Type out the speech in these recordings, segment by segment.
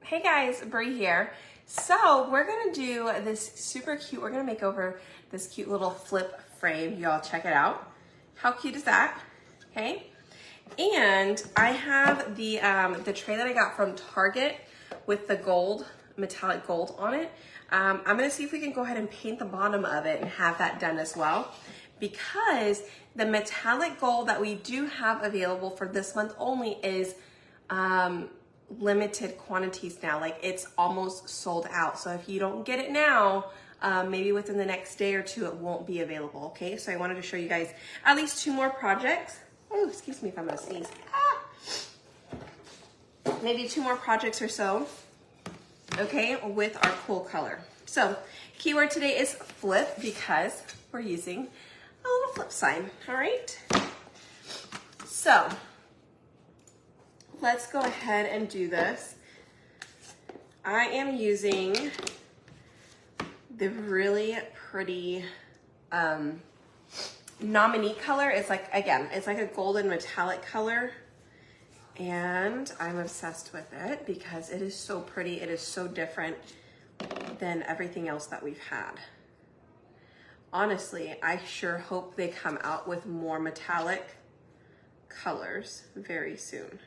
Hey guys, Bree here. So we're gonna do this super cute, we're gonna make over this cute little flip frame. Y'all check it out. How cute is that? Okay. And I have the tray that I got from Target with the gold, metallic gold on it. I'm gonna see if we can go ahead and paint the bottom of it and have that done as well. Because the metallic gold that we do have available for this month only is limited quantities now. Like it's almost sold out. So if you don't get it now, maybe within the next day or two, it won't be available. Okay, so I wanted to show you guys at least 2 more projects. Oh, excuse me if I'm gonna sneeze. Maybe 2 more projects or so. Okay, with our cool color. So keyword today is flip because we're using a little flip sign. All right. So let's go ahead and do this. I am using the really pretty nominee color. It's like, again, it's like a golden metallic color. And I'm obsessed with it because it is so pretty. It is so different than everything else that we've had. Honestly, I sure hope they come out with more metallic colors very soon.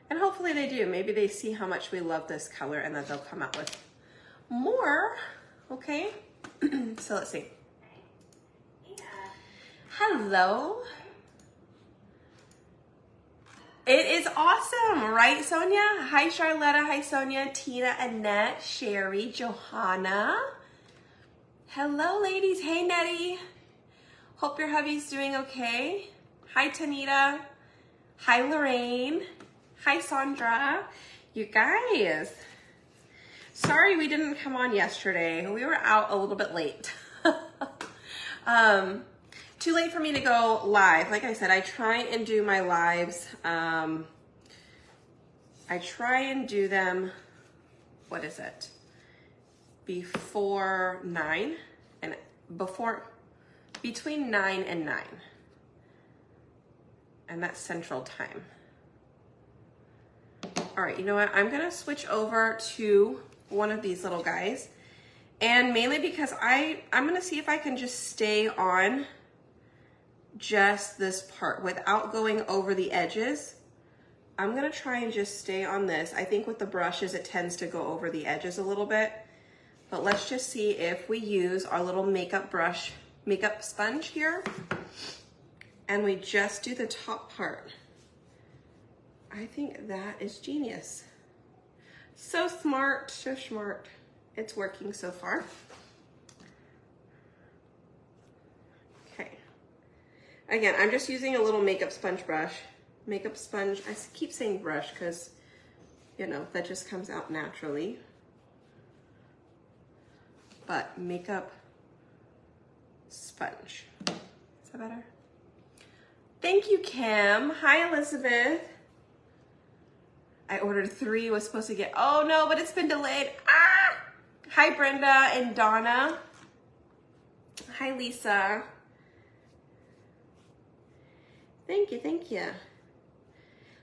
And hopefully they do. Maybe they see how much we love this color and that they'll come out with more. Okay, so let's see. Hello. It is awesome, right, Sonia? Hi, Charlotta. Hi, Sonia, Tina, Annette, Sherry, Johanna. Hello, ladies. Hey, Nettie. Hope your hubby's doing okay. Hi, Tanita. Hi, Lorraine. Hi, Sandra. You guys, sorry we didn't come on yesterday. We were out a little bit late. Too late for me to go live. Like I said, I try and do my lives. I try and do them, what is it? Before 9 and between 9 and 9. And that's Central Time. All right, you know what? I'm gonna switch over to one of these little guys. And mainly because I'm gonna see if I can just stay on just this part without going over the edges. I'm gonna try and just stay on this. I think with the brushes, it tends to go over the edges a little bit. But let's just see if we use our little makeup brush, makeup sponge here, and we just do the top part. I think that is genius. So smart, so smart. It's working so far. Okay. Again, I'm just using a little makeup sponge brush. Makeup sponge, I keep saying brush because, you know, that just comes out naturally. But makeup sponge. Is that better? Thank you, Kim. Hi, Elizabeth. I ordered 3, was supposed to get, oh no, but it's been delayed. Ah! Hi, Brenda and Donna. Hi, Lisa. Thank you, thank you.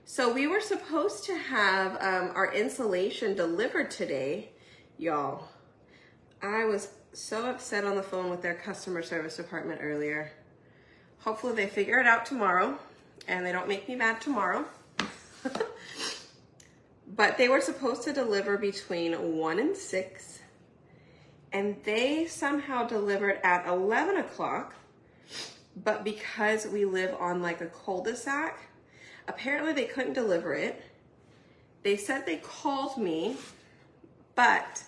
So we were supposed to have our insulation delivered today, y'all. I was so upset on the phone with their customer service department earlier. Hopefully they figure it out tomorrow and they don't make me mad tomorrow. But they were supposed to deliver between 1 and 6, and they somehow delivered at 11 o'clock. But because we live on like a cul-de-sac, apparently they couldn't deliver it. They said they called me, but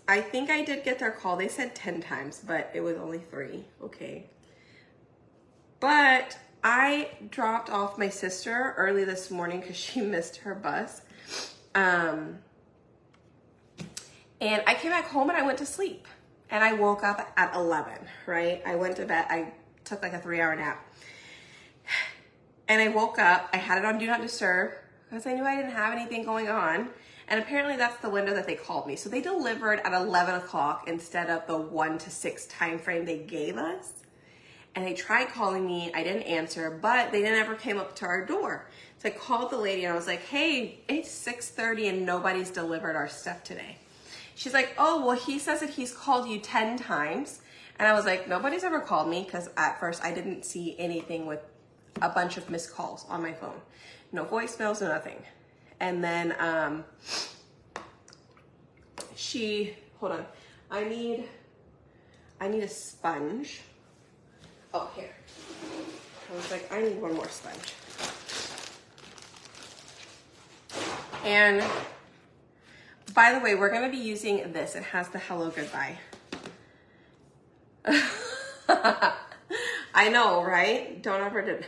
I think I did get their call. They said 10 times, but it was only 3. Okay. But I dropped off my sister early this morning because she missed her bus. And I came back home and I went to sleep. And I woke up at 11, right? I went to bed. I took like a 3-hour nap. And I woke up. I had it on Do Not Disturb because I knew I didn't have anything going on. And apparently that's the window that they called me. So they delivered at 11 o'clock instead of the 1 to 6 time frame they gave us. And they tried calling me, I didn't answer, but they never came up to our door. So I called the lady and I was like, hey, it's 6:30 and nobody's delivered our stuff today. She's like, oh, well, he says that he's called you 10 times. And I was like, nobody's ever called me, because at first I didn't see anything with a bunch of missed calls on my phone. No voicemails, no nothing. And then hold on, I need a sponge. Oh, here. I was like, I need one more sponge. And by the way, we're gonna be using this. It has the hello goodbye. I know, right? Don't ever do.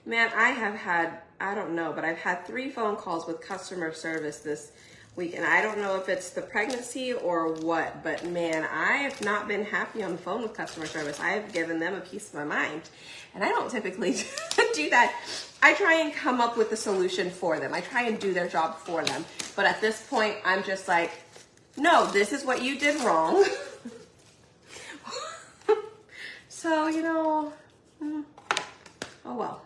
Man, I have had, I don't know, but I've had 3 phone calls with customer service this week, and I don't know if it's the pregnancy or what, but man, I have not been happy on the phone with customer service. I have given them a piece of my mind, and I don't typically do that. I try and come up with a solution for them. I try and do their job for them, but at this point, I'm just like, no, this is what you did wrong. So, you know, oh well.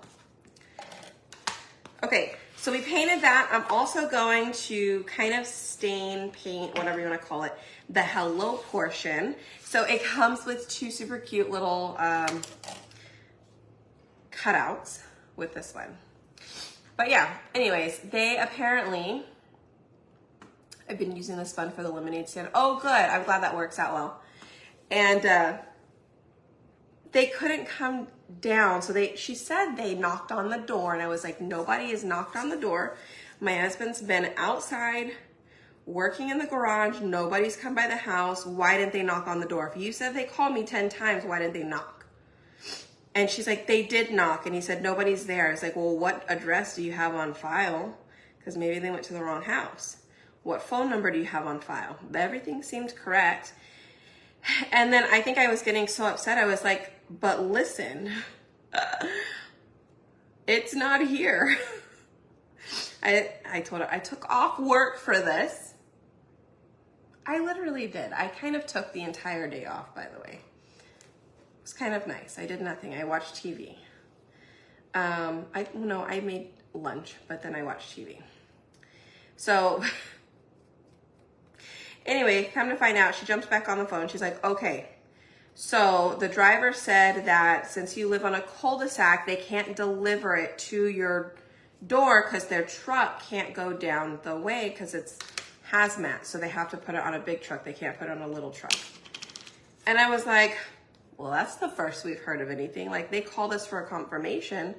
Okay, so we painted that. I'm also going to kind of stain, paint, whatever you want to call it, the hello portion. So it comes with 2 super cute little cutouts with this one. But yeah, anyways, they apparently, I've been using this fun for the lemonade stand. Oh, good. I'm glad that works out well. And they couldn't come down. So she said they knocked on the door, and I was like, nobody has knocked on the door. My husband's been outside working in the garage. Nobody's come by the house. Why didn't they knock on the door? If you said they called me 10 times, why didn't they knock? And she's like, they did knock. And he said, nobody's there. It's like, well, what address do you have on file? Because maybe they went to the wrong house. What phone number do you have on file? Everything seemed correct. And then I think I was getting so upset. I was like, but listen, it's not here. I told her I took off work for this. I literally did. I kind of took the entire day off, by the way. It was kind of nice. I did nothing. I watched TV. I made lunch, but then I watched TV. So anyway, come to find out, she jumps back on the phone. She's like, okay, so the driver said that since you live on a cul-de-sac, they can't deliver it to your door because their truck can't go down the way because it's hazmat. So they have to put it on a big truck. They can't put it on a little truck. And I was like, well, that's the first we've heard of anything. Like, they called us for a confirmation.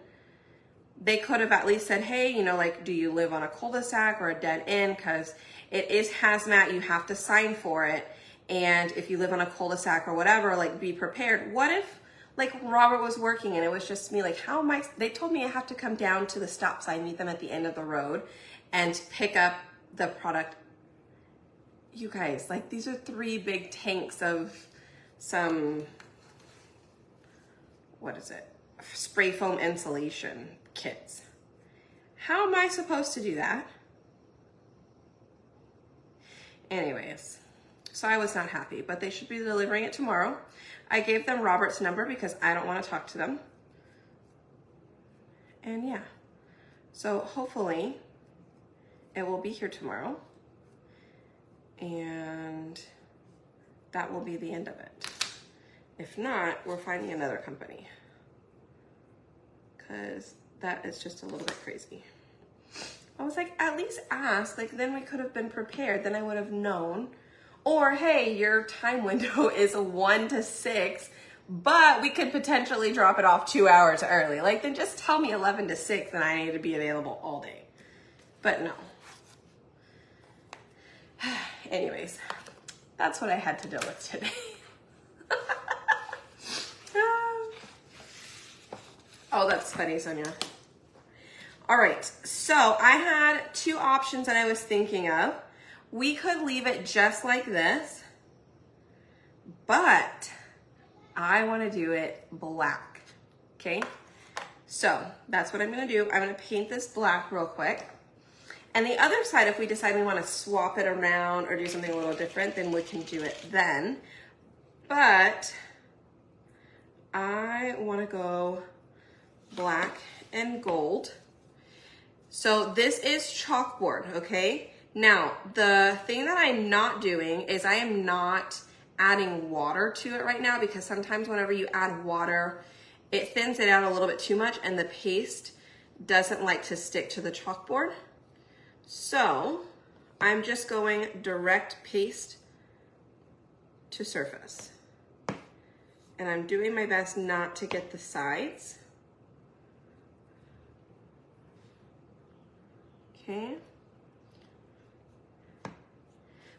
They could have at least said, hey, you know, like, do you live on a cul-de-sac or a dead end? Because it is hazmat, you have to sign for it. And if you live on a cul-de-sac or whatever, like, be prepared. What if, like, Robert was working and it was just me? Like, how am I? They told me I have to come down to the stop sign, meet them at the end of the road, and pick up the product. You guys, like, these are 3 big tanks of some, what is it? Spray foam insulation kits. How am I supposed to do that? Anyways, so I was not happy, but they should be delivering it tomorrow. I gave them Robert's number because I don't want to talk to them. And yeah, so hopefully it will be here tomorrow, and that will be the end of it. If not, we're finding another company, because that is just a little bit crazy. I was like, at least ask, like, then we could have been prepared, then I would have known. Or, hey, your time window is 1 to 6, but we could potentially drop it off 2 hours early. Like, then just tell me 11 to 6 and I need to be available all day. But no. Anyways, that's what I had to deal with today. Oh, that's funny, Sonia. All right, so I had 2 options that I was thinking of. We could leave it just like this, but I want to do it black, okay? So that's what I'm going to do. I'm going to paint this black real quick. And the other side, if we decide we want to swap it around or do something a little different, then we can do it then. But I want to go black and gold. So this is chalkboard, okay? Now, the thing that I'm not doing is I am not adding water to it right now, because sometimes whenever you add water, it thins it out a little bit too much and the paste doesn't like to stick to the chalkboard. So I'm just going direct paste to surface. And I'm doing my best not to get the sides. Okay.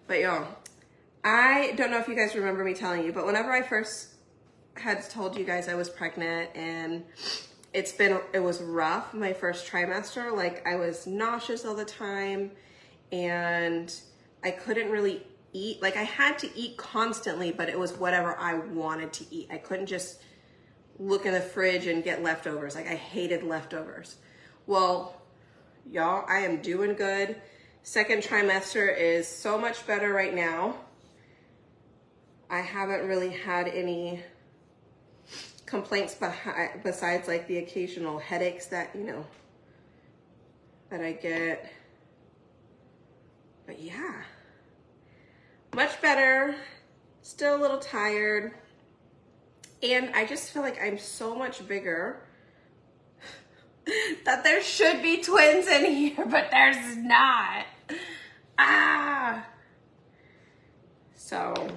But y'all, I don't know if you guys remember me telling you, but whenever I first had told you guys I was pregnant, and it was rough my first trimester. Like, I was nauseous all the time and I couldn't really eat. Like, I had to eat constantly, but it was whatever I wanted to eat. I couldn't just look in the fridge and get leftovers. Like, I hated leftovers. Well, y'all, I am doing good. Second trimester is so much better right now. I haven't really had any complaints besides like the occasional headaches that, you know, that I get. But yeah, much better. Still a little tired. And I just feel like I'm so much bigger that there should be twins in here, but there's not. So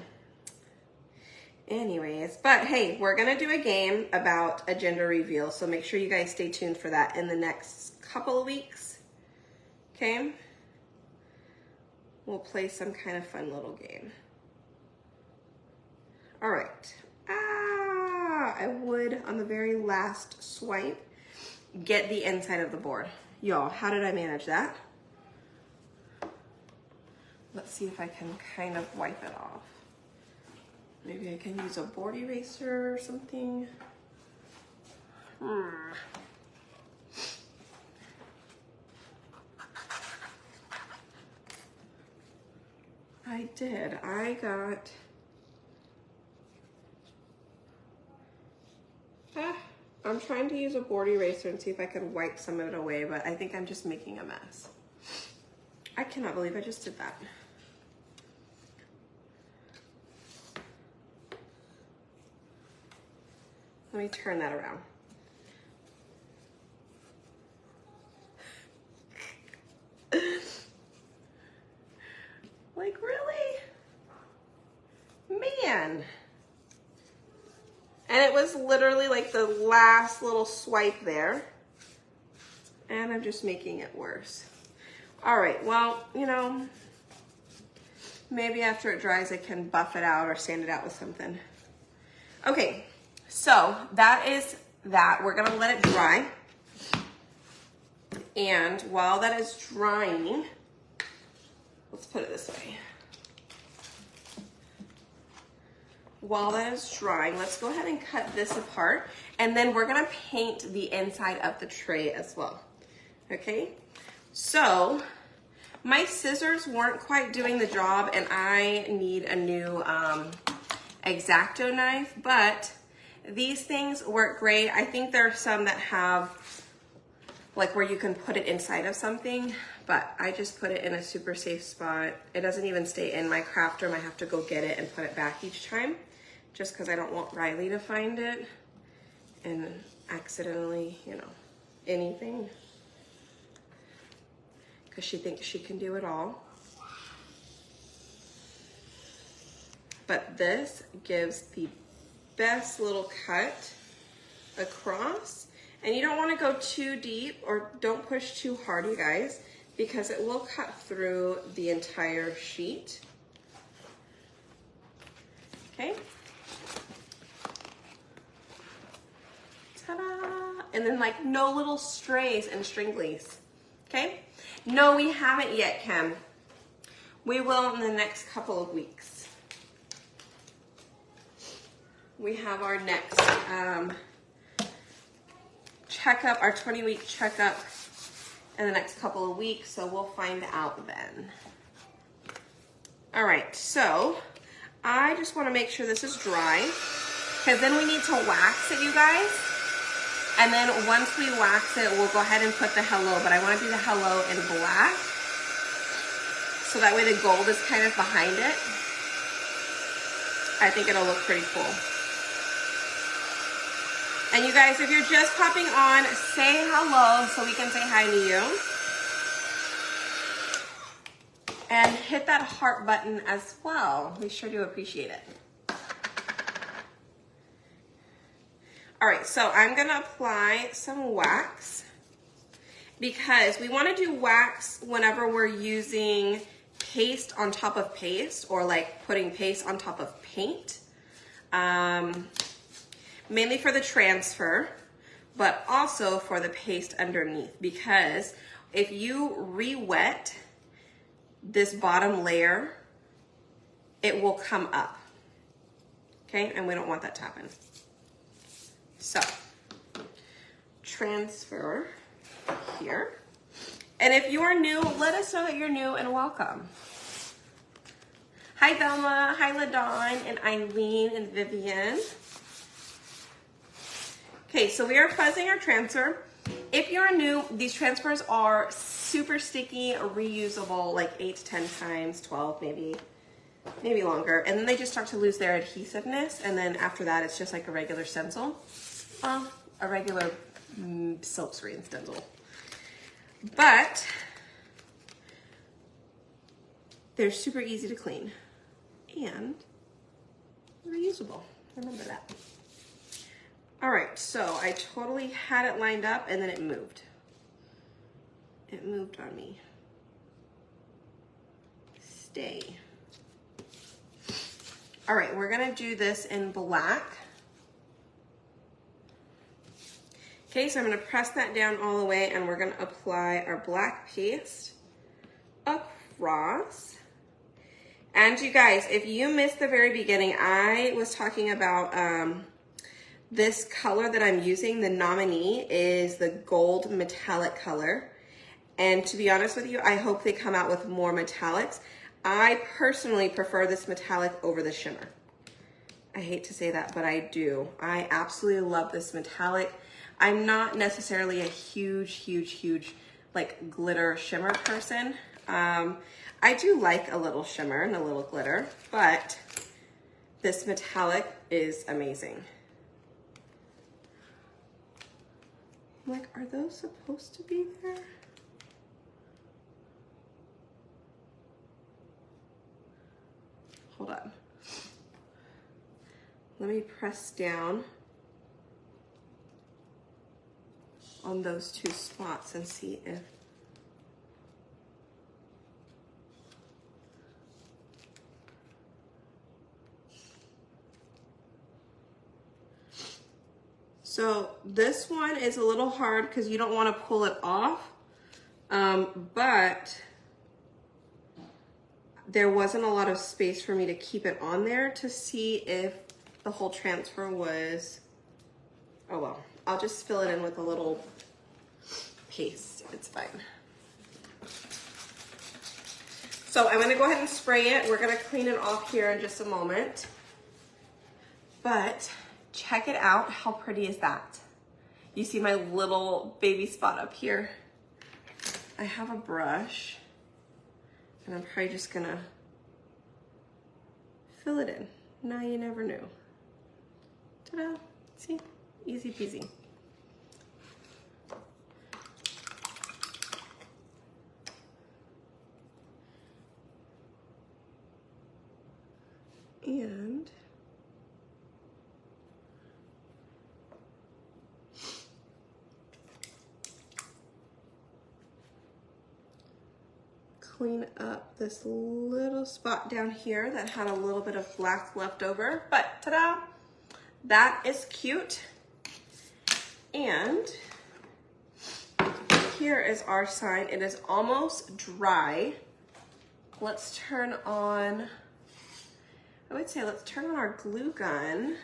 anyways, but hey, we're gonna do a game about a gender reveal, so make sure you guys stay tuned for that in the next couple of weeks. Okay? We'll play some kind of fun little game. All right. I would, on the very last swipe, get the inside of the board. Y'all, how did I manage that? Let's see if I can kind of wipe it off. Maybe I can use a board eraser or something. I did. I'm trying to use a board eraser and see if I can wipe some of it away, but I think I'm just making a mess. I cannot believe I just did that. Let me turn that around. Like, really? Man. And it was literally like the last little swipe there. And I'm just making it worse. All right, well, you know, maybe after it dries, I can buff it out or sand it out with something. Okay, so that is that. We're gonna let it dry. And while that is drying, let's put it this way. While that is drying, let's go ahead and cut this apart, and then we're gonna paint the inside of the tray as well, okay? So, my scissors weren't quite doing the job, and I need a new X-Acto knife, but these things work great. I think there are some that have, like, where you can put it inside of something, but I just put it in a super safe spot. It doesn't even stay in my craft room. I have to go get it and put it back each time, just because I don't want Riley to find it and accidentally, you know, anything, because she thinks she can do it all. But this gives the best little cut across, and you don't want to go too deep or don't push too hard, you guys, because it will cut through the entire sheet. Okay. Ta-da! And then, like, no little strays and stringlies. Okay? No, we haven't yet, Kim. We will in the next couple of weeks. We have our next checkup, our 20-week checkup in the next couple of weeks, so we'll find out then. All right, so I just want to make sure this is dry, because then we need to wax it, you guys. And then once we wax it, we'll go ahead and put the hello, but I want to do the hello in black. So that way the gold is kind of behind it. I think it'll look pretty cool. And you guys, if you're just popping on, say hello so we can say hi to you. And hit that heart button as well. We sure do appreciate it. All right, so I'm gonna apply some wax because we wanna do wax whenever we're using paste on top of paste or like putting paste on top of paint. Mainly for the transfer, but also for the paste underneath, because if you re-wet this bottom layer, it will come up, okay? And we don't want that to happen. So, transfer here. And if you are new, let us know that you're new and welcome. Hi Velma, hi LaDawn, and Eileen and Vivian. Okay, so we are fuzzing our transfer. If you're new, these transfers are super sticky, reusable, like 8 to 10 times, 12 maybe longer. And then they just start to lose their adhesiveness. And then after that, it's just like a regular stencil. A regular silk screen stencil. But they're super easy to clean and reusable. Remember that. All right, so I totally had it lined up and then it moved. It moved on me. Stay. All right, we're gonna do this in black. Okay, so I'm gonna press that down all the way and we're gonna apply our black paste across. And you guys, if you missed the very beginning, I was talking about this color that I'm using. The nominee is the gold metallic color. And to be honest with you, I hope they come out with more metallics. I personally prefer this metallic over the shimmer. I hate to say that, but I do. I absolutely love this metallic. I'm not necessarily a huge like glitter shimmer person. I do like a little shimmer and a little glitter, but this metallic is amazing. I'm like, are those supposed to be there? Hold on. Let me press down on those two spots and see if so this one is a little hard because you don't want to pull it off, but there wasn't a lot of space for me to keep it on there to see if the whole transfer was, oh well, I'll just fill it in with a little paste, it's fine. So I'm gonna go ahead and spray it. We're gonna clean it off here in just a moment. But check it out, how pretty is that? You see my little baby spot up here. I have a brush and I'm probably just gonna fill it in. Now you never knew. Ta-da, see, easy peasy. And clean up this little spot down here that had a little bit of black left over, but ta-da, that is cute. And here is our sign. It is almost dry. Let's turn on, I would say let's turn on our glue gun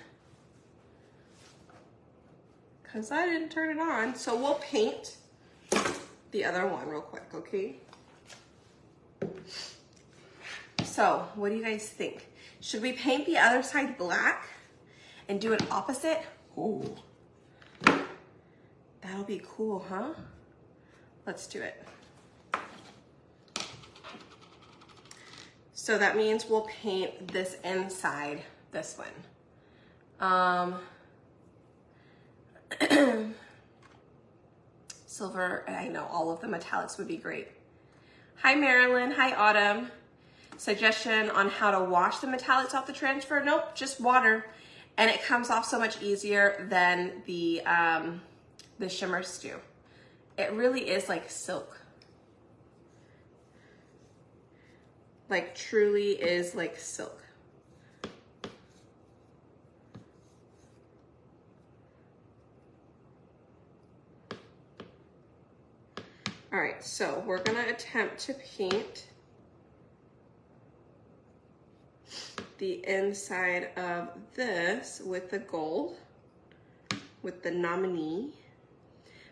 because I didn't turn it on. So we'll paint the other one real quick, okay? So what do you guys think? Should we paint the other side black and do it opposite? Ooh. That'll be cool, huh? Let's do it. So that means we'll paint this inside this one. Silver, I know all of the metallics would be great. Hi Marilyn, hi Autumn. Suggestion on how to wash the metallics off the transfer? Nope, just water. And it comes off so much easier than the shimmers do. It really is like silk. Like truly is like silk. All right, so we're gonna attempt to paint the inside of this with the gold, with the Nominee.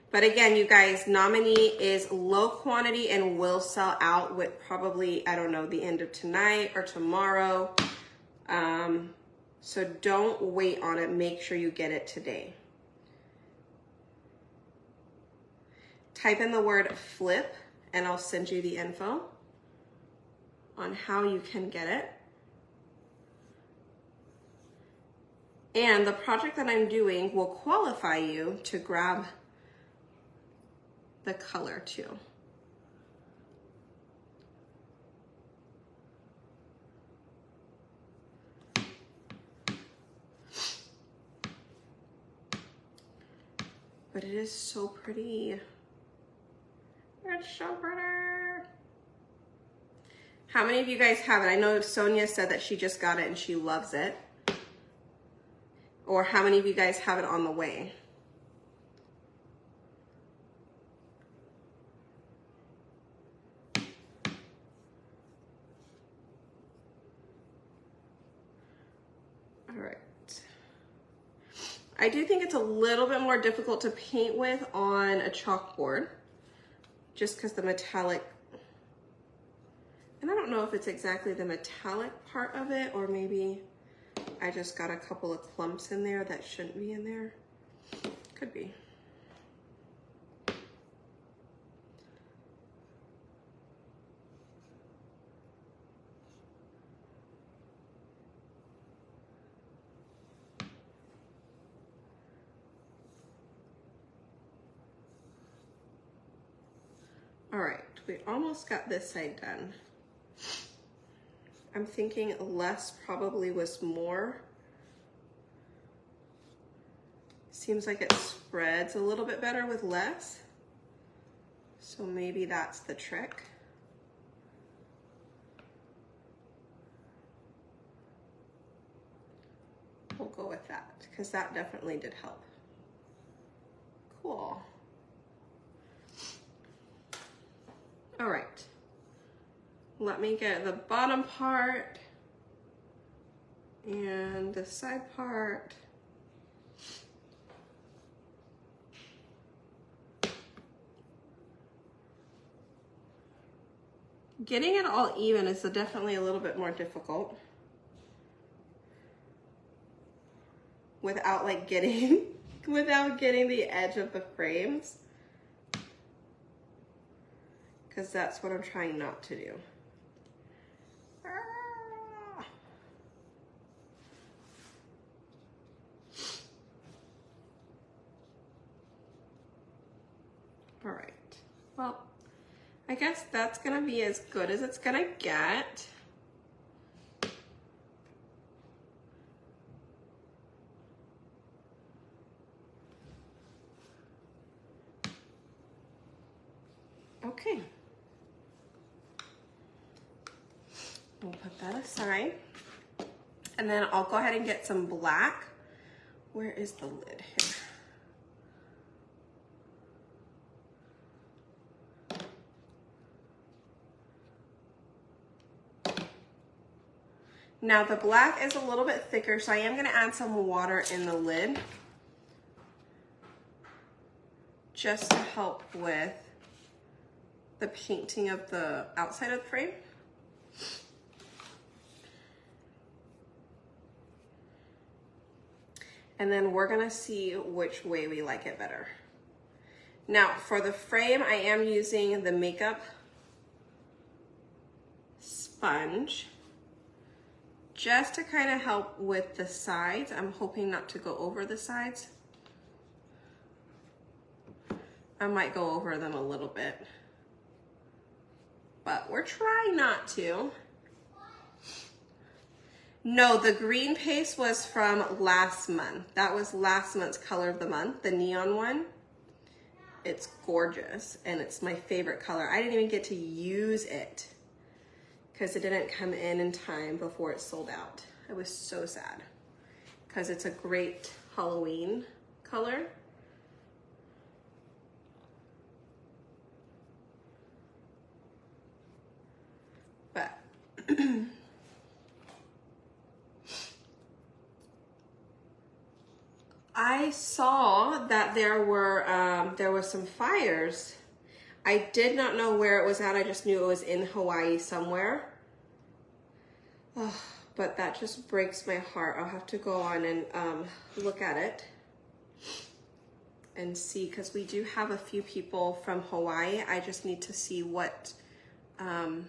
But again, you guys, Nominee is low quantity and will sell out with probably, I don't know, the end of tonight or tomorrow. So don't wait on it. Make sure you get it today. Type in the word flip and I'll send you the info on how you can get it. And the project that I'm doing will qualify you to grab the color too. But it is so pretty. It's so pretty. How many of you guys have it? I know Sonia said that she just got it and she loves it. Or how many of you guys have it on the way? All right. I do think it's a little bit more difficult to paint with on a chalkboard, just because the metallic, and I don't know if it's exactly the metallic part of it, or maybe I just got a couple of clumps in there that shouldn't be in there. Could be. All right, we almost got this side done. I'm thinking less probably was more. Seems like it spreads a little bit better with less. So maybe that's the trick. We'll go with that because that definitely did help. Cool. All right. Let me get the bottom part and the side part. Getting it all even is definitely a little bit more difficult without like getting, without getting the edge of the frames, because that's what I'm trying not to do. All right, well, I guess that's gonna be as good as it's gonna get. Okay. We'll put that aside. And then I'll go ahead and get some black. Where is the lid here? Now the black is a little bit thicker, so I am gonna add some water in the lid just to help with the painting of the outside of the frame. And then we're gonna see which way we like it better. Now for the frame, I am using the makeup sponge just to kind of help with the sides. I'm hoping not to go over the sides. I might go over them a little bit, but we're trying not to. No, the green paste was from last month. That was last month's color of the month, the neon one. It's gorgeous and it's my favorite color. I didn't even get to use it because it didn't come in time before it sold out. I was so sad because it's a great Halloween color. But I saw that there was some fires. I did not know where it was at. I just knew it was in Hawaii somewhere. Oh, but that just breaks my heart. I'll have to go on and look at it and see, because we do have a few people from Hawaii. I just need to see what, I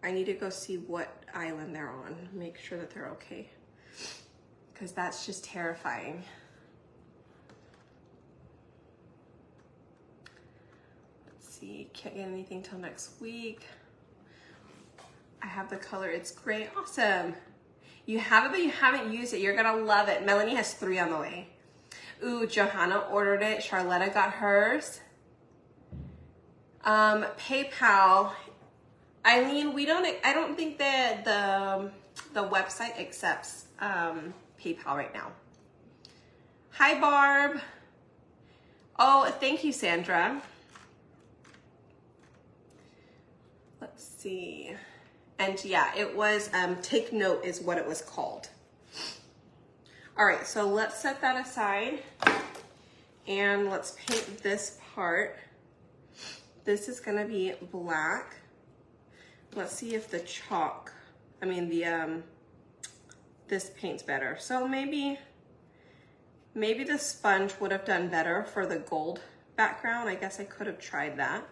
need to go see what island they're on, make sure that they're okay, because that's just terrifying. Let's see, can't get anything till next week. I have the color, it's gray, awesome. You have it, but you haven't used it. You're gonna love it. Melanie has 3 on the way. Ooh, Johanna ordered it. Charlotta got hers. PayPal. Eileen, I don't think that the website accepts PayPal right now. Hi, Barb. Oh, thank you, Sandra. Let's see. And yeah, it was, Take Note is what it was called. All right, so let's set that aside and let's paint this part. This is gonna be black. Let's see if the chalk, this paint's better. So maybe the sponge would have done better for the gold background. I guess I could have tried that.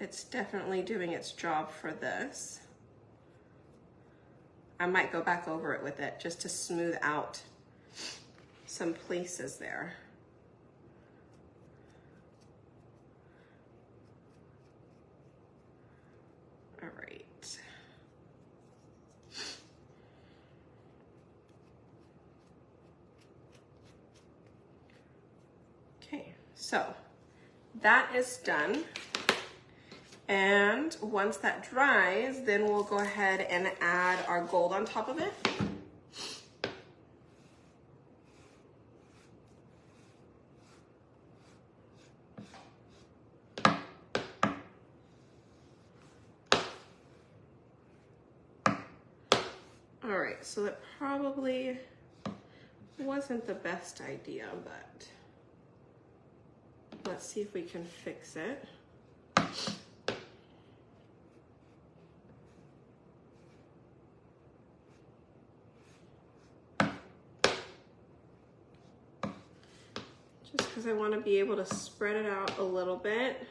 It's definitely doing its job for this. I might go back over it with it just to smooth out some places there. All right. Okay, so that is done. And once that dries, then we'll go ahead and add our gold on top of it. All right, so that probably wasn't the best idea, but let's see if we can fix it. Just because I want to be able to spread it out a little bit.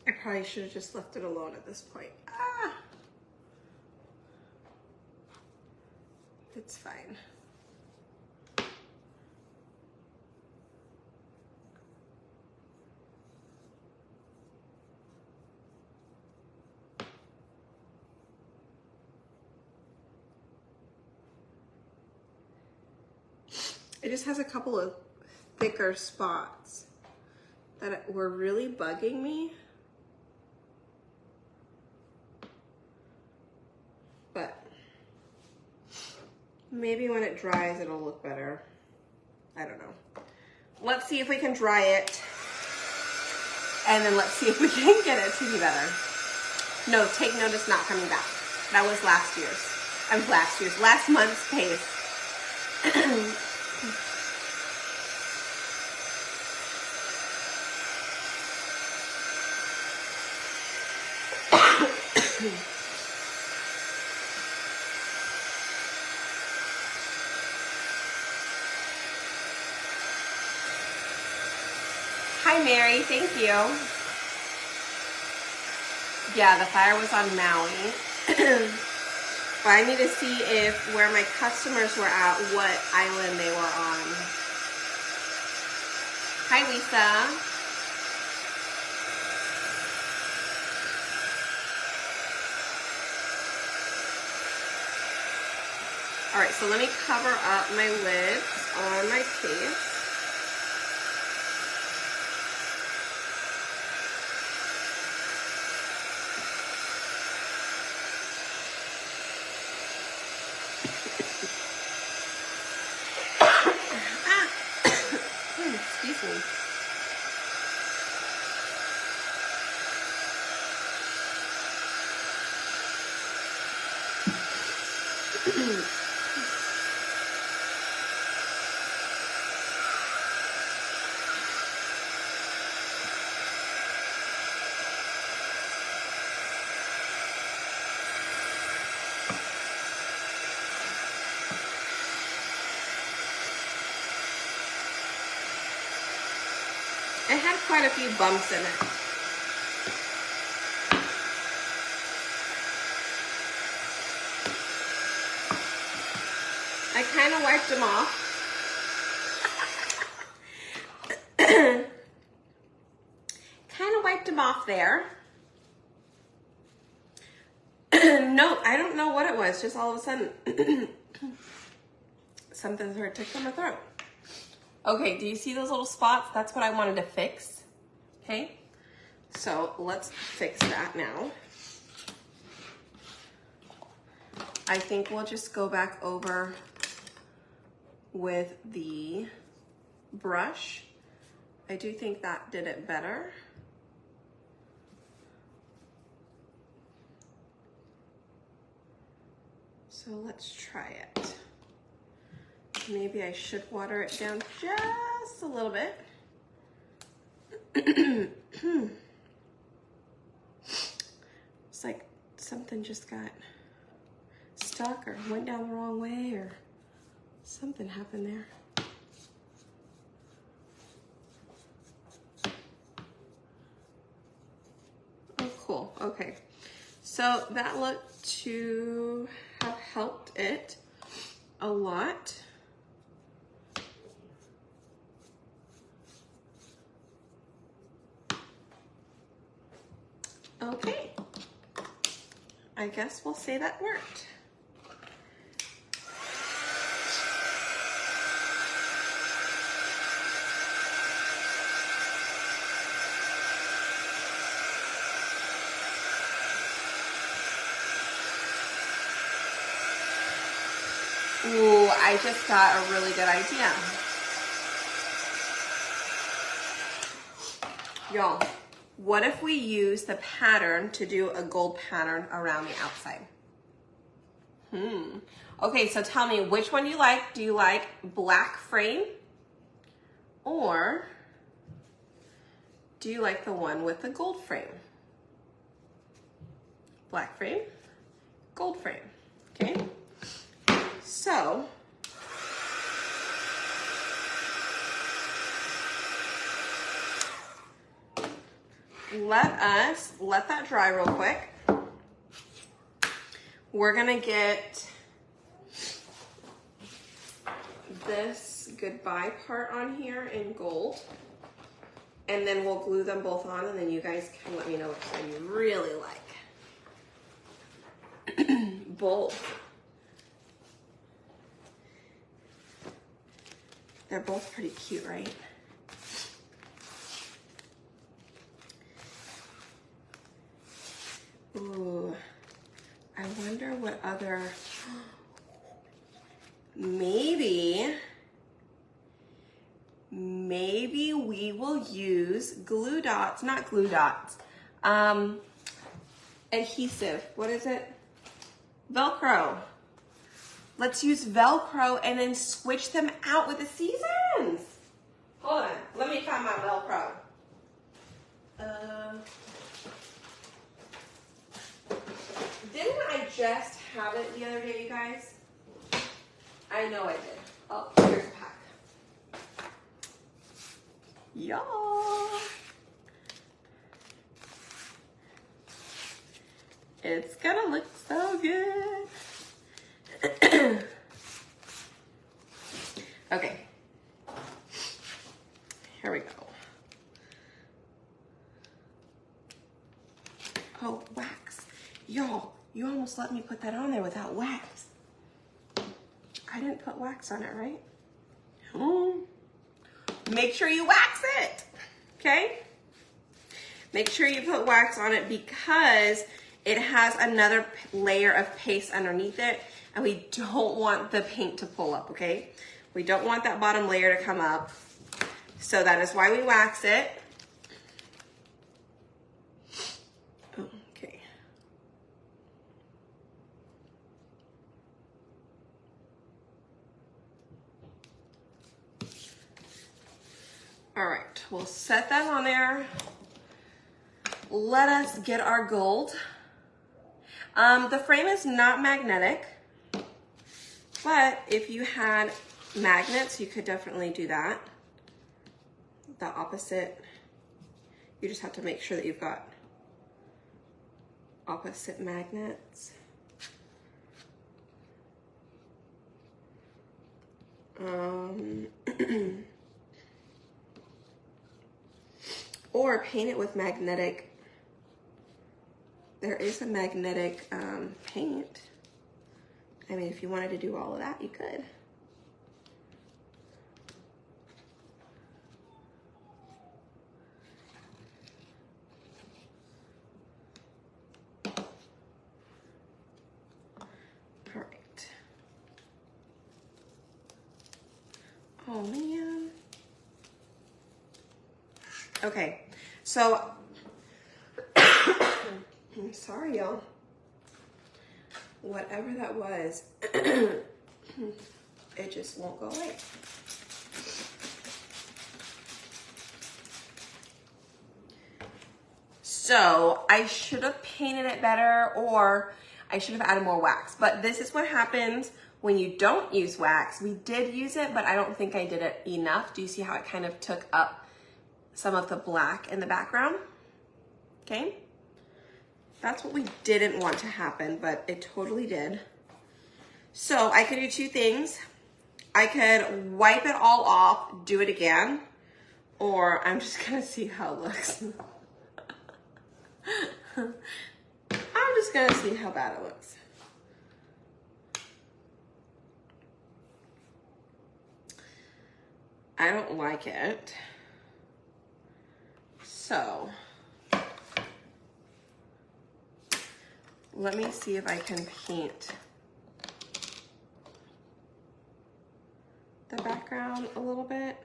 I probably should have just left it alone at this point. Ah! It's fine. It just has a couple of thicker spots that were really bugging me. But maybe when it dries, it'll look better. I don't know. Let's see if we can dry it. And then let's see if we can get it to be better. No, Take Note is not coming back. That was last month's paste. Hi, Mary. Thank you. Yeah, the fire was on Maui. But I need to see if where my customers were at, what island they were on. Hi, Lisa. All right, so let me cover up my lids on my case. Excuse me. It had quite a few bumps in it. I kind of wiped them off. Kind of wiped them off there. No, I don't know what it was. Just all of a sudden, something started tickling my throat. Okay, do you see those little spots? That's what I wanted to fix. Okay, so let's fix that now. I think we'll just go back over with the brush. I do think that did it better. So let's try it. Maybe I should water it down just a little bit. It's like something just got stuck or went down the wrong way or something happened there. Oh, cool. Okay. So that looked to have helped it a lot. Okay. I guess we'll say that worked. Ooh, I just got a really good idea. Y'all, what if we use the pattern to do a gold pattern around the outside? Okay, so tell me, which one do you like? Do you like black frame? Or do you like the one with the gold frame? Black frame, gold frame, okay? So, let that dry real quick. We're gonna get this goodbye part on here in gold, and then we'll glue them both on, and then you guys can let me know which one you really like. Both. They're both pretty cute, right? Ooh, I wonder what other, maybe we will use glue dots, not glue dots, adhesive, what is it? Velcro. Let's use Velcro and then switch them out with the seasons. Hold on, let me find my Velcro. Didn't I just have it the other day, you guys? I know I did. Oh, here's a pack. Y'all. It's gonna look so good. Okay. Here we go. Oh, wax. Y'all, you almost let me put that on there without wax. I didn't put wax on it, right? Make sure you wax it, okay? Make sure you put wax on it because it has another layer of paste underneath it, and we don't want the paint to pull up, okay? We don't want that bottom layer to come up. So that is why we wax it. Okay. All right, we'll set that on there. Let us get our gold. The frame is not magnetic, but if you had magnets, you could definitely do that. The opposite, you just have to make sure that you've got opposite magnets. Or paint it with magnetic. There is a magnetic paint. I mean, if you wanted to do all of that, you could. All right. Oh man. Okay, so I'm sorry, y'all. Whatever that was, it just won't go away. So I should have painted it better, or I should have added more wax. But this is what happens when you don't use wax. We did use it, but I don't think I did it enough. Do you see how it kind of took up some of the black in the background? Okay. That's what we didn't want to happen, but it totally did. So I could do two things. I could wipe it all off, do it again, or I'm just gonna see how it looks. I'm just gonna see how bad it looks. I don't like it. So let me see if I can paint the background a little bit.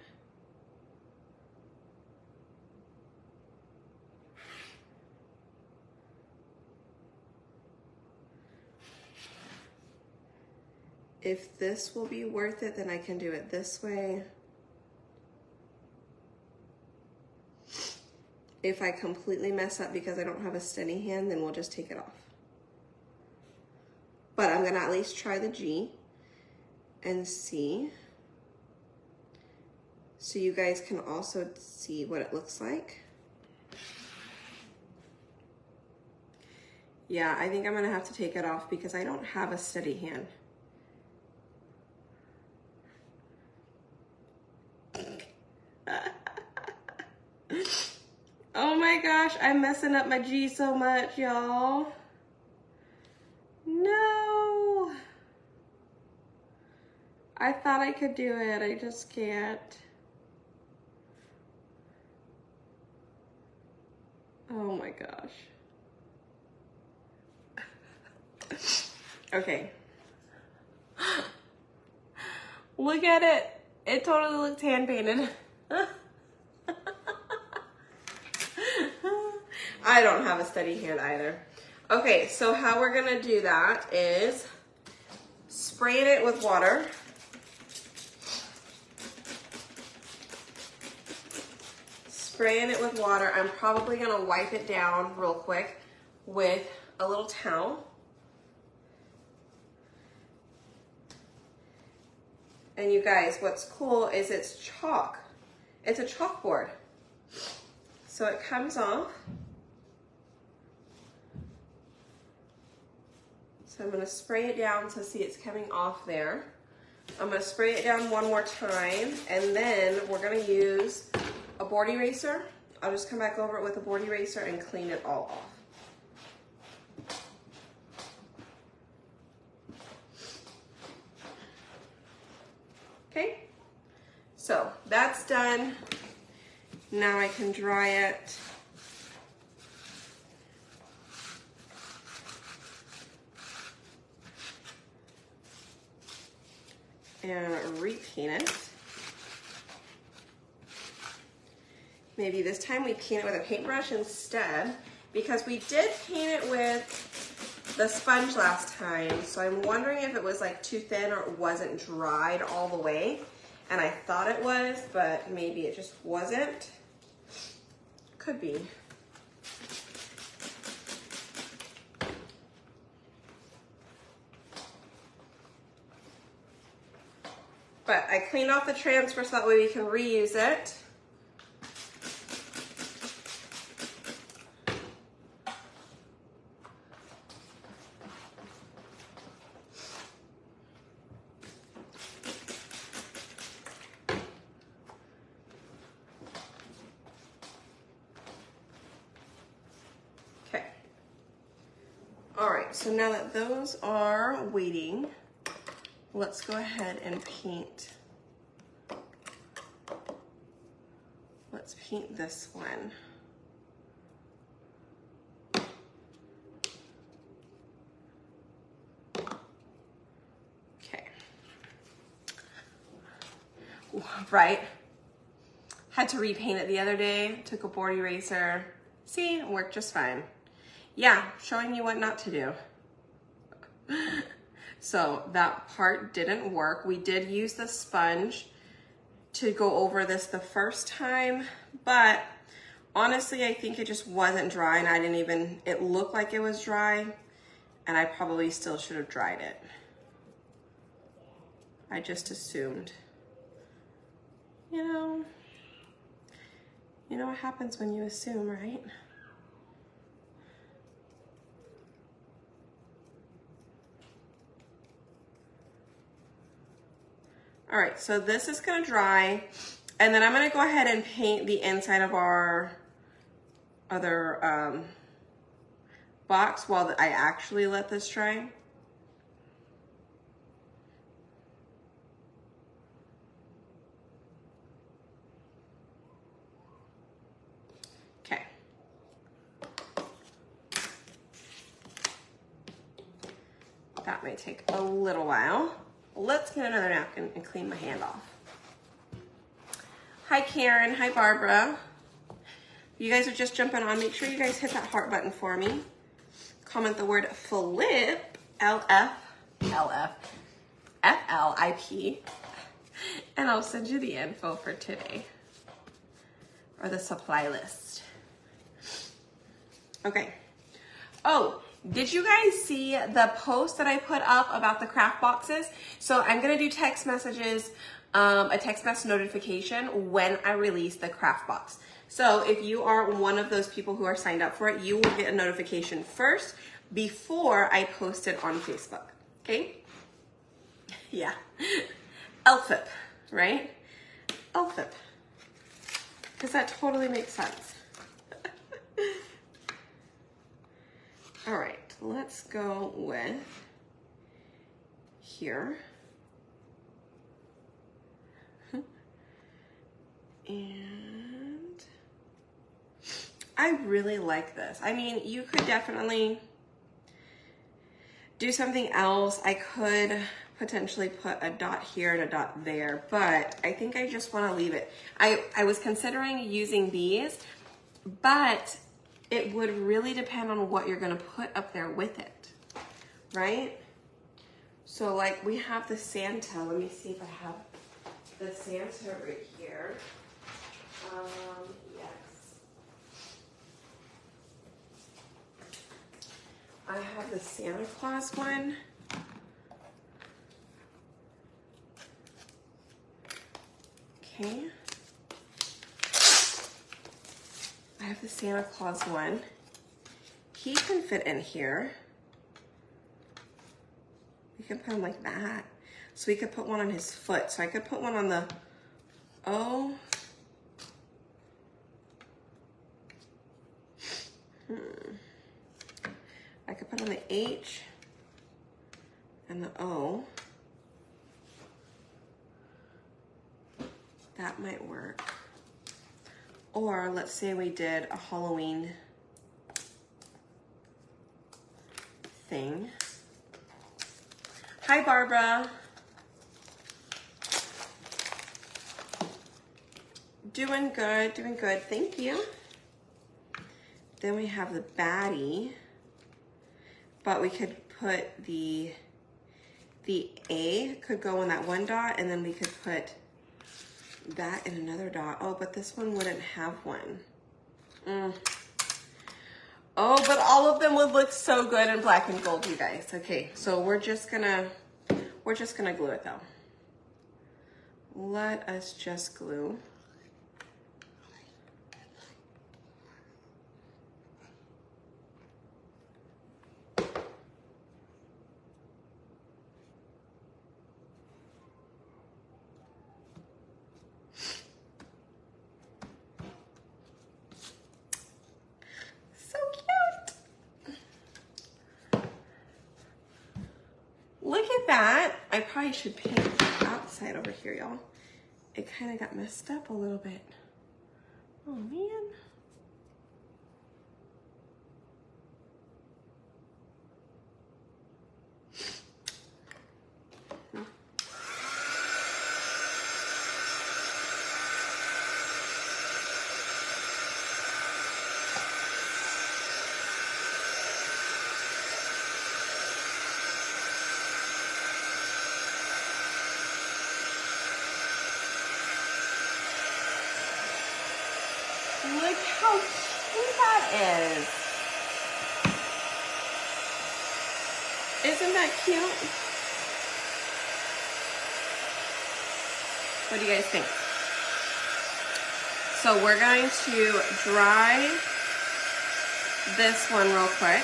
If this will be worth it, then I can do it this way. If I completely mess up because I don't have a steady hand, then we'll just take it off. But I'm gonna at least try the G and see. So you guys can also see what it looks like. Yeah, I think I'm gonna have to take it off because I don't have a steady hand. Oh my gosh, I'm messing up my G so much, y'all. No. I thought I could do it, I just can't. Oh my gosh. Okay. Look at it. It totally looks hand painted. I don't have a steady hand either. Okay, so how we're gonna do that is spraying it with water. Spraying it with water. I'm probably gonna wipe it down real quick with a little towel. And you guys, what's cool is it's chalk. It's a chalkboard. So it comes off. So I'm gonna spray it down so see it's coming off there. I'm gonna spray it down one more time, and then we're gonna use a board eraser. I'll just come back over it with a board eraser and clean it all off. Okay, so that's done. Now I can dry it. And repaint it. Maybe this time we paint it with a paintbrush instead, because we did paint it with the sponge last time. So I'm wondering if it was like too thin or it wasn't dried all the way. And I thought it was, but maybe it just wasn't. Could be. But I cleaned off the transfer so that way we can reuse it. Okay. All right, so now that those are waiting, let's go ahead and paint. Let's paint this one. Okay. Right? Had to repaint it the other day, took a board eraser. See, it worked just fine. Yeah, showing you what not to do. So that part didn't work. We did use the sponge to go over this the first time, but honestly, I think it just wasn't dry, and I didn't even, it looked like it was dry, and I probably still should have dried it. I just assumed. You know what happens when you assume, right? All right, so this is gonna dry, and then I'm gonna go ahead and paint the inside of our other box while I actually let this dry. Okay. That may take a little while. Let's get another napkin and clean my hand off. Hi Karen, hi Barbara. You guys are just jumping on. Make sure you guys hit that heart button for me. Comment the word flip, L-F, F-L-I-P, and I'll send you the info for today, or the supply list. Okay. Oh, did you guys see the post that I put up about the craft boxes? So I'm gonna do text messages, a text message notification when I release the craft box. So if you are one of those people who are signed up for it, you will get a notification first before I post it on Facebook, okay? Yeah, LFIP, right? LFIP, because that totally makes sense. All right, let's go with here. And I really like this. I mean, you could definitely do something else. I could potentially put a dot here and a dot there, but I think I just want to leave it. I was considering using these, but it would really depend on what you're going to put up there with it, right? So like we have the Santa. Let me see if I have the Santa right here. Yes. I have the Santa Claus one. Okay. I have the Santa Claus one. He can fit in here. We can put him like that. So we could put one on his foot. So I could put one on the O. I could put on the H and the O. That might work. Or let's say we did a Halloween thing. Hi, Barbara. Doing good, thank you. Then we have the baddie, but we could put the A could go in that one dot, and then we could put that in another dot. Oh, but this one wouldn't have one. Oh, but all of them would look so good in black and gold, you guys. Okay, so we're just gonna glue it though. Let us just glue. Look at that. I probably should paint the outside over here, y'all. It kind of got messed up a little bit. Oh, man. Look how cute that is. Isn't that cute? What do you guys think? So we're going to dry this one real quick.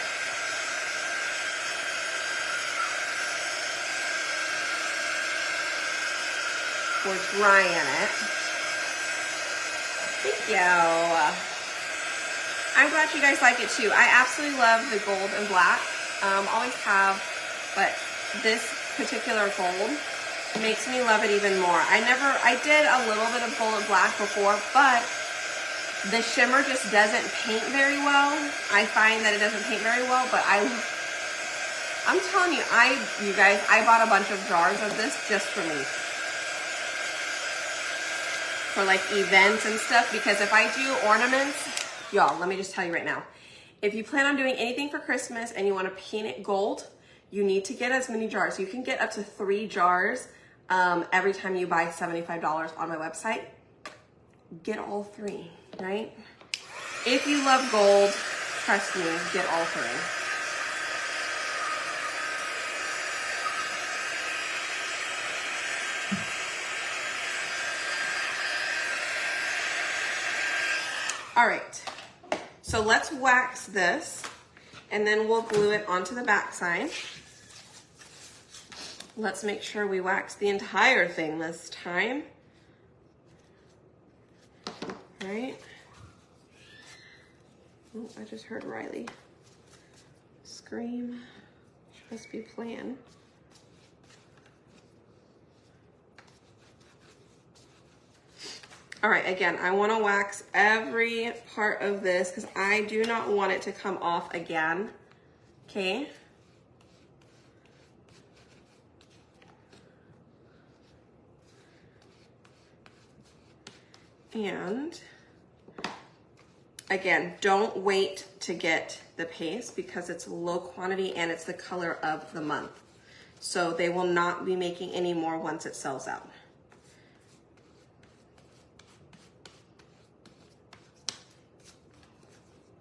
We're drying it. Thank you. I'm glad you guys like it too. I absolutely love the gold and black. Always have, but this particular gold makes me love it even more. I did a little bit of gold and black before, but the shimmer just doesn't paint very well. I find that it doesn't paint very well, but I'm telling you, you guys, I bought a bunch of jars of this just for me. For like events and stuff, because if I do ornaments, y'all, let me just tell you right now, if you plan on doing anything for Christmas and you want to paint it gold, you need to get as many jars. You can get up to 3 jars every time you buy $75 on my website. Get all 3, right? If you love gold, trust me, get all 3. All right, so let's wax this and then we'll glue it onto the back side. Let's make sure we wax the entire thing this time. All right. Oh, I just heard Riley scream. She must be playing. All right, again, I want to wax every part of this because I do not want it to come off again, okay? And again, don't wait to get the paste because it's low quantity and it's the color of the month. So they will not be making any more once it sells out.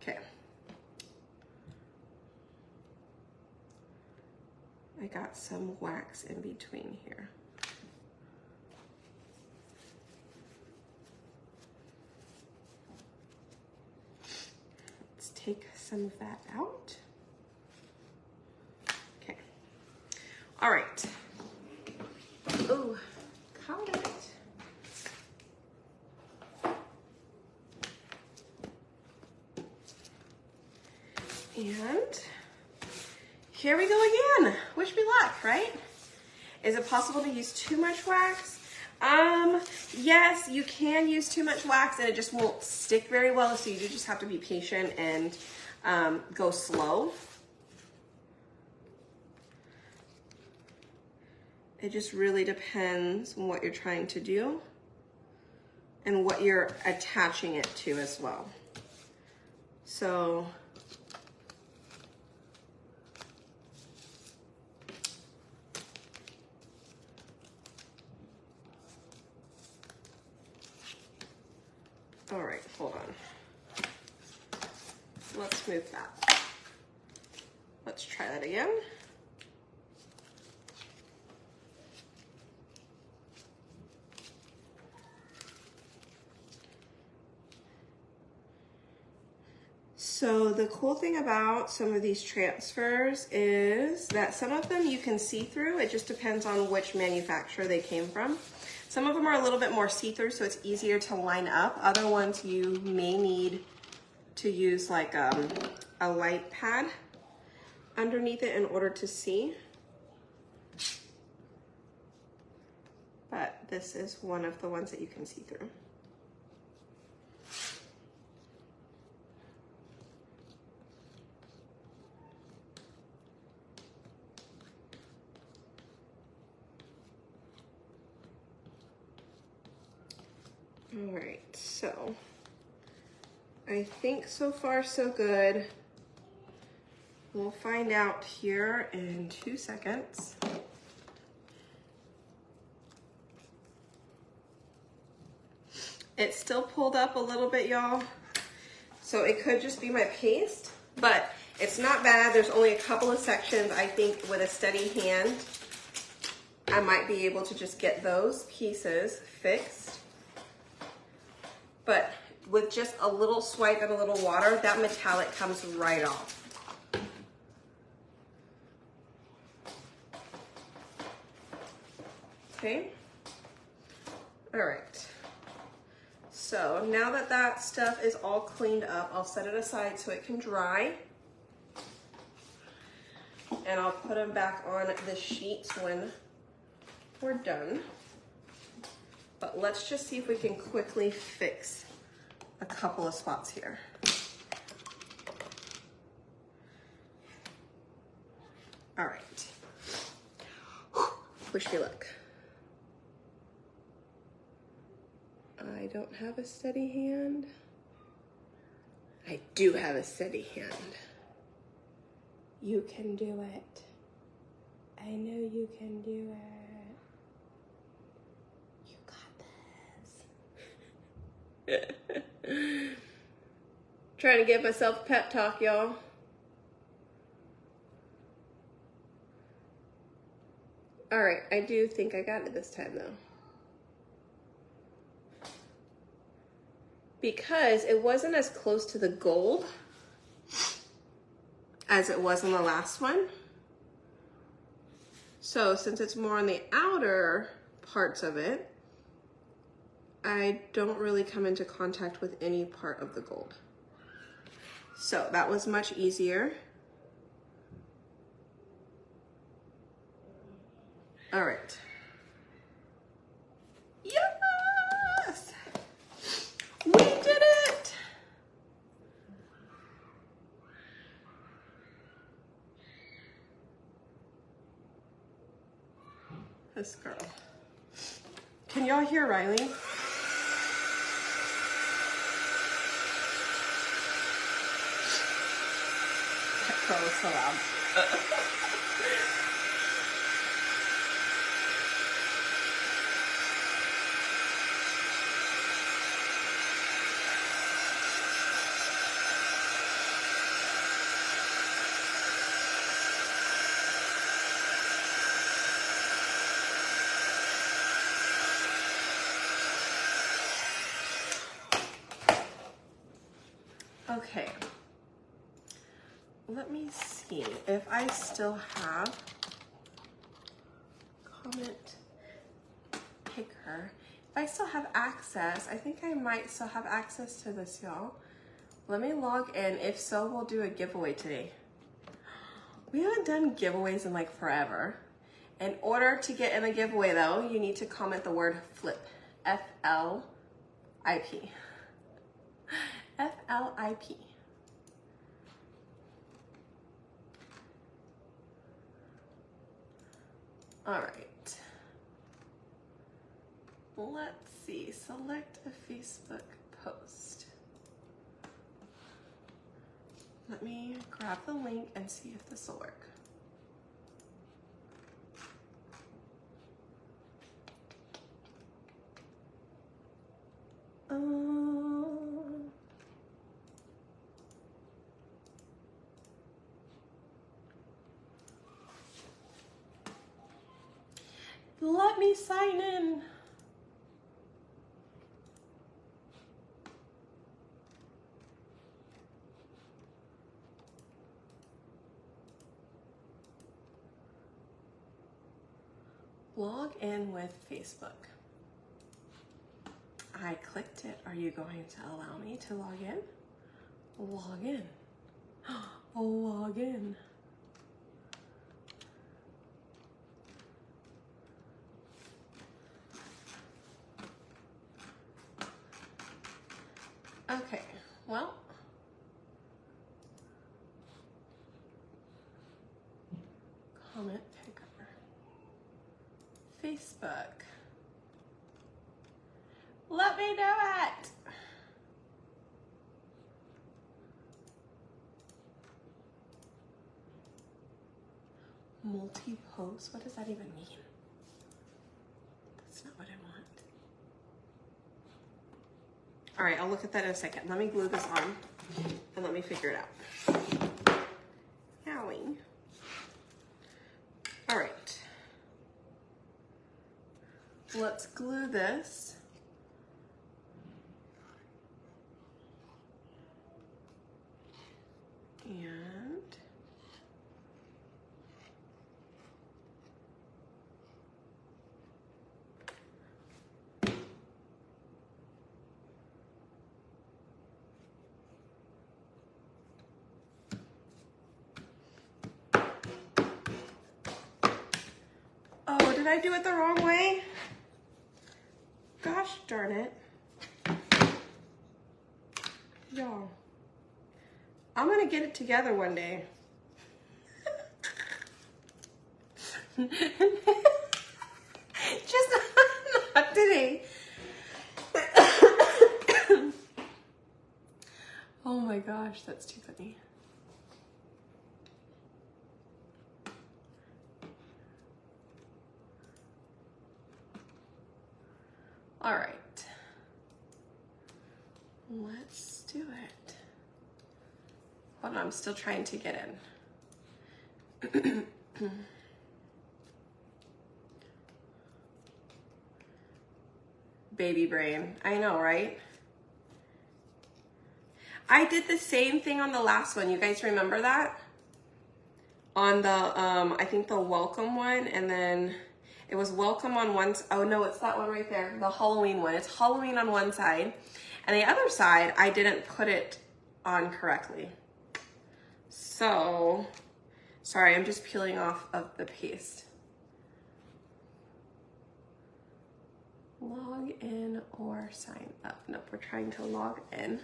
Okay. I got some wax in between here. Let's take some of that out. Okay. All right. Ooh, caught it. And here we go again. Wish me luck, right? Is it possible to use too much wax? Yes, you can use too much wax and it just won't stick very well. So you do just have to be patient and go slow. It just really depends on what you're trying to do and what you're attaching it to as well. So all right, hold on. Let's move that. Let's try that again. So the cool thing about some of these transfers is that some of them you can see through. It just depends on which manufacturer they came from. Some of them are a little bit more see-through, so it's easier to line up. Other ones you may need to use like a light pad underneath it in order to see. But this is one of the ones that you can see through. All right, so I think so far so good. We'll find out here in 2 seconds. It's still pulled up a little bit, y'all. So it could just be my paste, but it's not bad. There's only a couple of sections. I think with a steady hand, I might be able to just get those pieces fixed. But with just a little swipe and a little water, that metallic comes right off. Okay. All right. So now that that stuff is all cleaned up, I'll set it aside so it can dry. And I'll put them back on the sheets when we're done. But let's just see if we can quickly fix a couple of spots here. All right. Wish me luck. I don't have a steady hand. I do have a steady hand. You can do it. I know you can do it. You got this. Trying to give myself a pep talk, y'all. All right, I do think I got it this time though. Because it wasn't as close to the gold as it was in the last one. So since it's more on the outer parts of it, I don't really come into contact with any part of the gold. So that was much easier. All right. Yes! We did it! This girl. Can y'all hear Riley? That girl is so loud. Okay. Let me see if I still have comment picker. If I still have access, I think I might still have access to this, y'all. Let me log in. If so, we'll do a giveaway today. We haven't done giveaways in like forever. In order to get in the giveaway though, you need to comment the word flip. F-L-I-P. F-L-I-P. All right. Let's see, select a Facebook post. Let me grab the link and see if this will work. Let me sign in. Log in with Facebook. I clicked it. Are you going to allow me to log in? Log in. Log in. Okay, well. Comment picker. Facebook. Let me do it. Multi-post, what does that even mean? That's not what I want. All right, I'll look at that in a second. Let me glue this on and let me figure it out. Howie. All right. Let's glue this. And oh, did I do it the wrong way? Gosh darn it. Y'all, I'm gonna get it together one day. Just not today. Oh my gosh, that's too funny. All right, let's do it. Hold on, I'm still trying to get in. Baby brain, I know, right? I did the same thing on the last one. You guys remember that? On the, I think the welcome one, and then it was welcome on one, oh no, it's that one right there, the Halloween one. It's Halloween on one side, and the other side, I didn't put it on correctly. So, sorry, I'm just peeling off of the paste. Log in or sign up. Nope, we're trying to log in.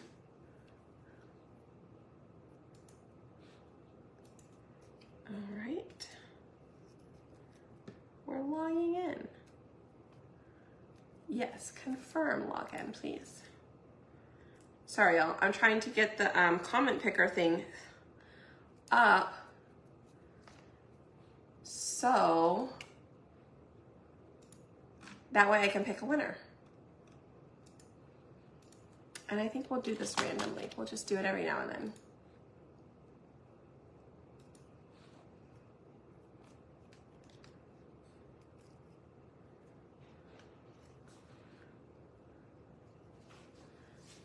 All right. We're logging in. Yes, confirm login, please. Sorry, y'all. I'm trying to get the comment picker thing up. So that way I can pick a winner. And I think we'll do this randomly. We'll just do it every now and then.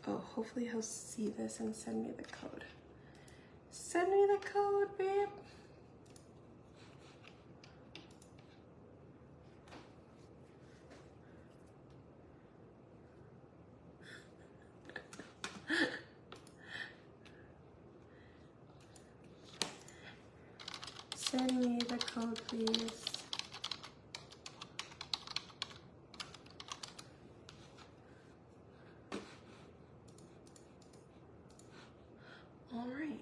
Oh, hopefully he'll see this and send me the code. Send me the code, babe. Send me the code, please. All right.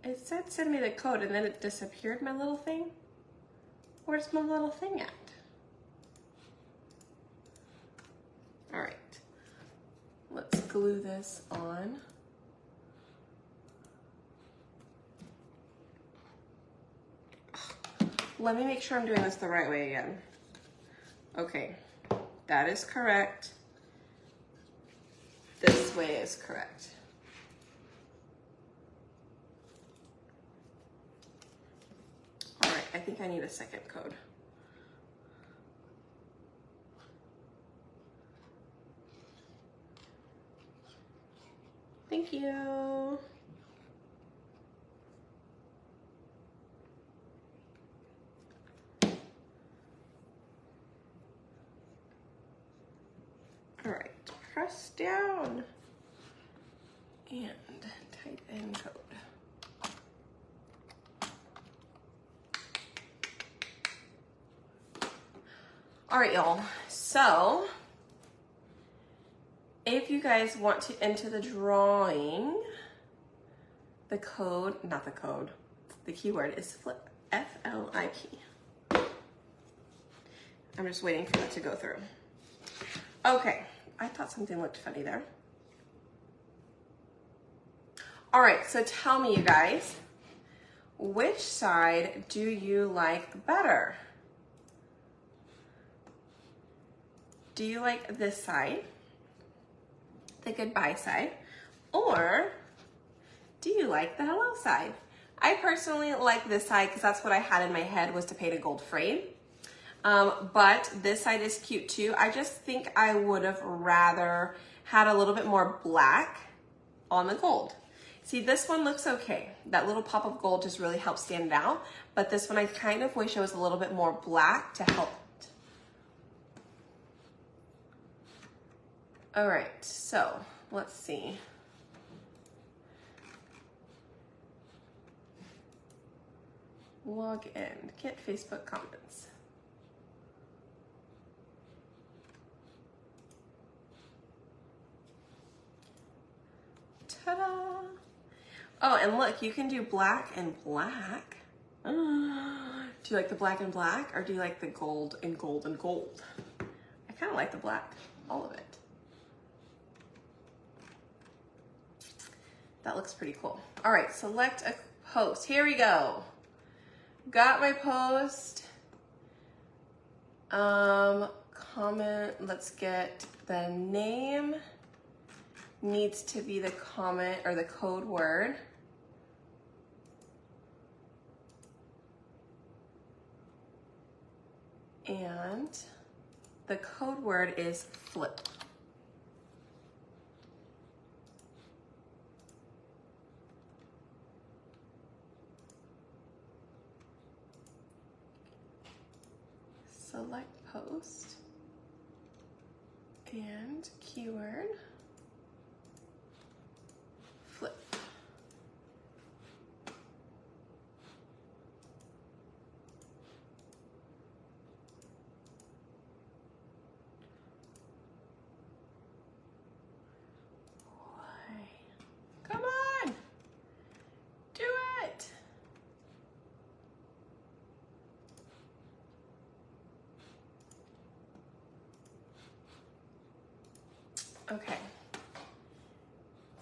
It said send me the code and then it disappeared, my little thing. Where's my little thing at? All right. Let's glue this on. Let me make sure I'm doing this the right way again. Okay, that is correct. This way is correct. All right, I think I need a second code. Thank you. All right, press down and type in code. All right, y'all. So if you guys want to enter the drawing, the code, not the code, the keyword is FLIP, F-L-I-P. I'm just waiting for that to go through. Okay, I thought something looked funny there. All right, so tell me, you guys, which side do you like better? Do you like this side, the goodbye side, or do you like the hello side? I personally like this side because that's what I had in my head, was to paint a gold frame. But this side is cute too. I just think I would have rather had a little bit more black on the gold. See, this one looks okay. That little pop of gold just really helps stand it out. But this one I kind of wish it was a little bit more black to help it. All right, so let's see. Log in, get Facebook comments. Ta-da! Oh, and look, you can do black and black. Do you like the black and black, or do you like the gold and gold and gold? I kind of like the black, all of it. That looks pretty cool. All right, select a post. Here we go. Got my post. Comment, let's get the name. Needs to be the comment or the code word. And the code word is flip. Select post and keyword flip. Come on, do it. Okay,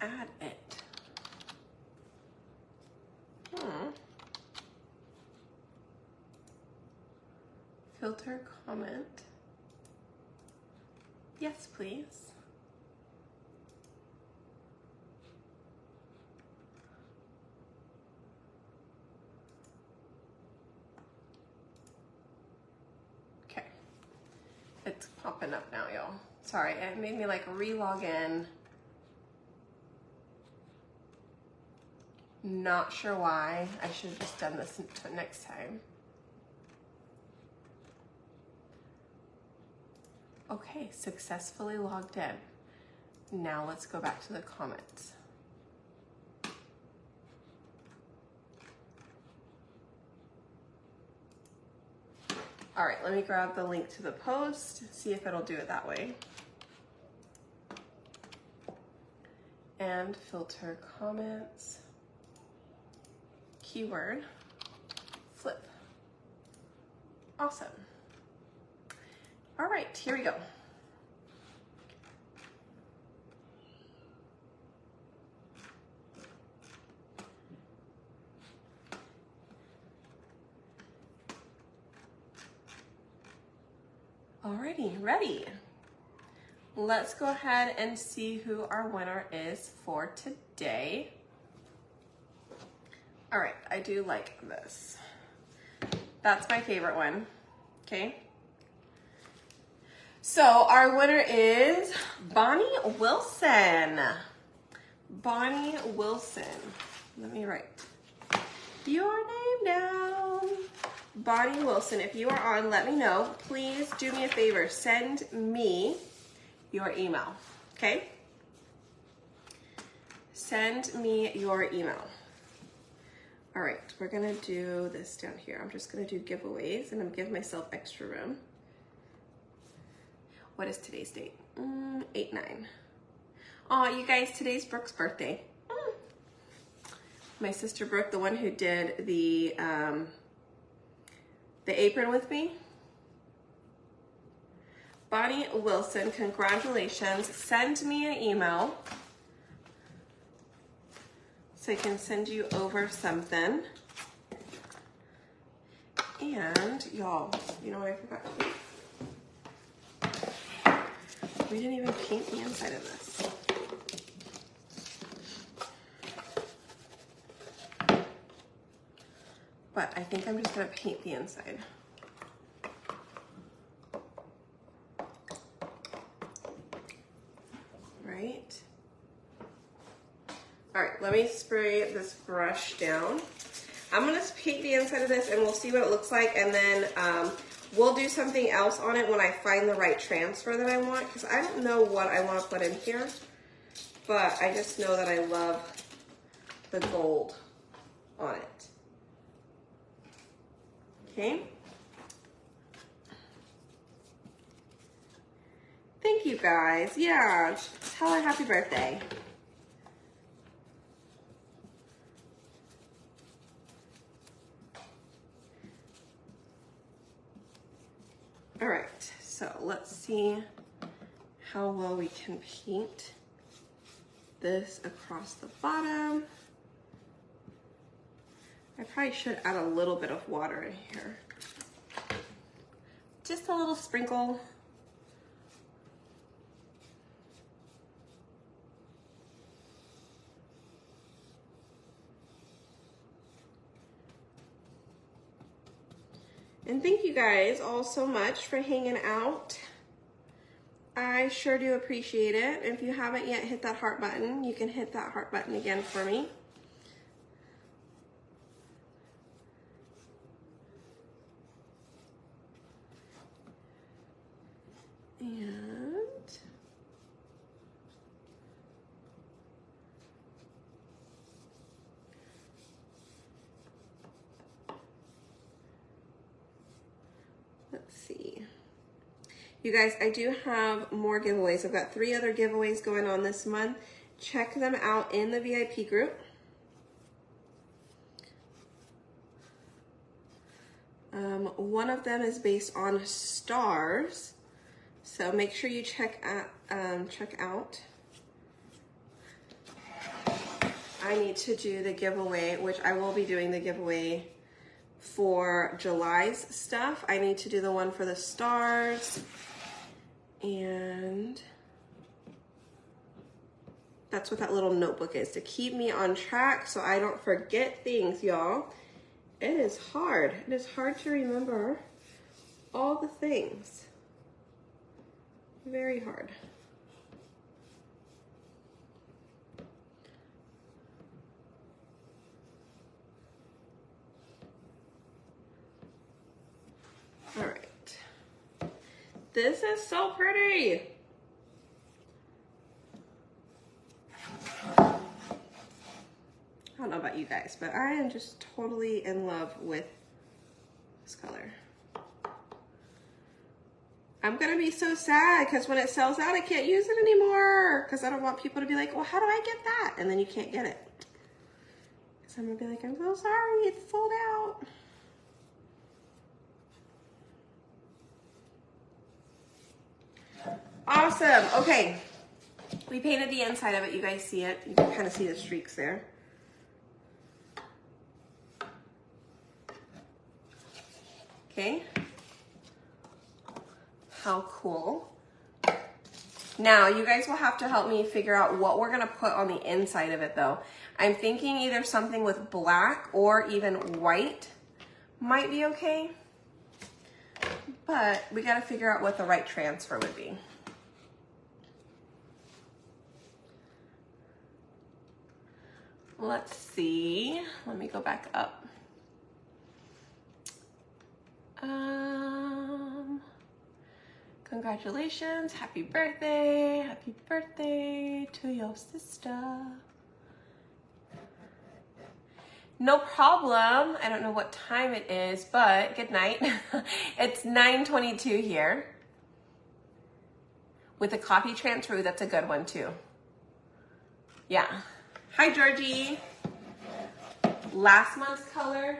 add it. Filter comment. Yes, please. popping up now, y'all. Sorry, it made me like re-log in. Not sure why. I should have just done this next time. Okay, successfully logged in. Now let's go back to the comments. All right, let me grab the link to the post, see if it'll do it that way. And filter comments, keyword, flip. Awesome. All right, here we go. Alrighty, ready. Let's go ahead and see who our winner is for today. All right, I do like this. That's my favorite one, okay? So our winner is Bonnie Wilson. Bonnie Wilson. Let me write your name down. Bonnie Wilson, if you are on, let me know. Please do me a favor, send me your email, okay? Send me your email. All right, we're gonna do this down here. I'm just gonna do giveaways and I'm gonna give myself extra room. What is today's date? 8/9. Oh, you guys, today's Brooke's birthday. My sister Brooke, the one who did the apron with me. Bonnie Wilson, congratulations. Send me an email so I can send you over something. And y'all, you know what I forgot to do? We didn't even paint the inside of this. But I think I'm just gonna paint the inside. Right? All right, let me spray this brush down. I'm gonna paint the inside of this and we'll see what it looks like, and then we'll do something else on it when I find the right transfer that I want, because I don't know what I wanna put in here, but I just know that I love the gold on it. Okay. Thank you guys. Yeah, tell her happy birthday. All right, so let's see how well we can paint this across the bottom. I probably should add a little bit of water in here. Just a little sprinkle. And thank you guys all so much for hanging out. I sure do appreciate it. If you haven't yet hit that heart button, you can hit that heart button again for me. And let's see. You guys, I do have more giveaways. I've got 3 other giveaways going on this month. Check them out in the VIP group. One of them is based on stars. So make sure you check out. I need to do the giveaway, which I will be doing the giveaway for July's stuff. I need to do the one for the stars. And that's what that little notebook is, to keep me on track so I don't forget things, y'all. It is hard. It is hard to remember all the things. very hard. All right. This is so pretty. I don't know about you guys, but I am just totally in love with this color. I'm gonna be so sad because when it sells out, I can't use it anymore because I don't want people to be like, well, how do I get that? And then you can't get it. So I'm gonna be like, I'm so sorry, it's sold out. Awesome, okay. We painted the inside of it, you guys see it. You can kind of see the streaks there. Okay. How cool. Now, you guys will have to help me figure out what we're gonna put on the inside of it though. I'm thinking either something with black or even white might be okay, but we gotta figure out what the right transfer would be. Let's see, let me go back up. Congratulations, happy birthday to your sister. No problem, I don't know what time it is, but good night. It's 9:22 here. With a coffee transfer, that's a good one too. Yeah. Hi, Georgie. Last month's color.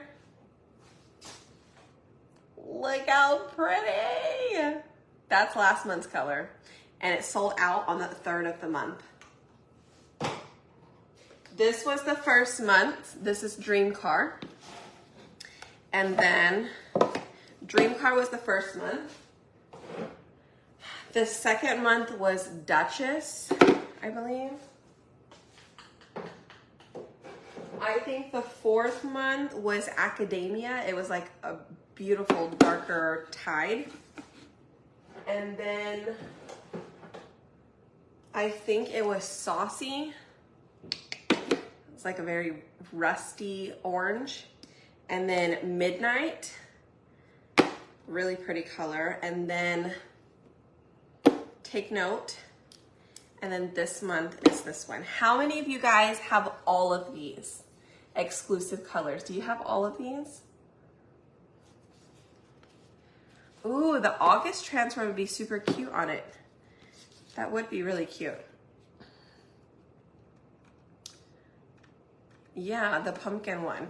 Look how pretty. That's last month's color. And it sold out on the 3rd of the month. This was the first month. This is Dream Car. And then Dream Car was the first month. The second month was Duchess, I believe. I think the 4th month was Academia. It was like a beautiful darker tide. And then I think it was Saucy. It's like a very rusty orange. And then Midnight, really pretty color. And then Take Note. And then this month is this one. How many of you guys have all of these exclusive colors? Do you have all of these? Ooh, the August transfer would be super cute on it. That would be really cute. Yeah, the pumpkin one.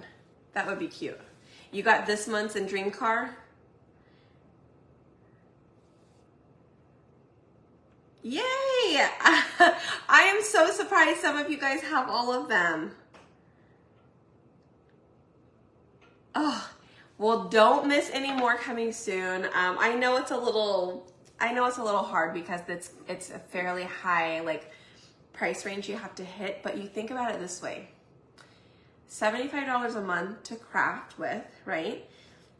That would be cute. You got this month's in Dream Car? Yay! I am so surprised some of you guys have all of them. Oh, well, don't miss any more coming soon. I know it's a little hard because it's a fairly high like price range you have to hit, but you think about it this way. $75 a month to craft with, right?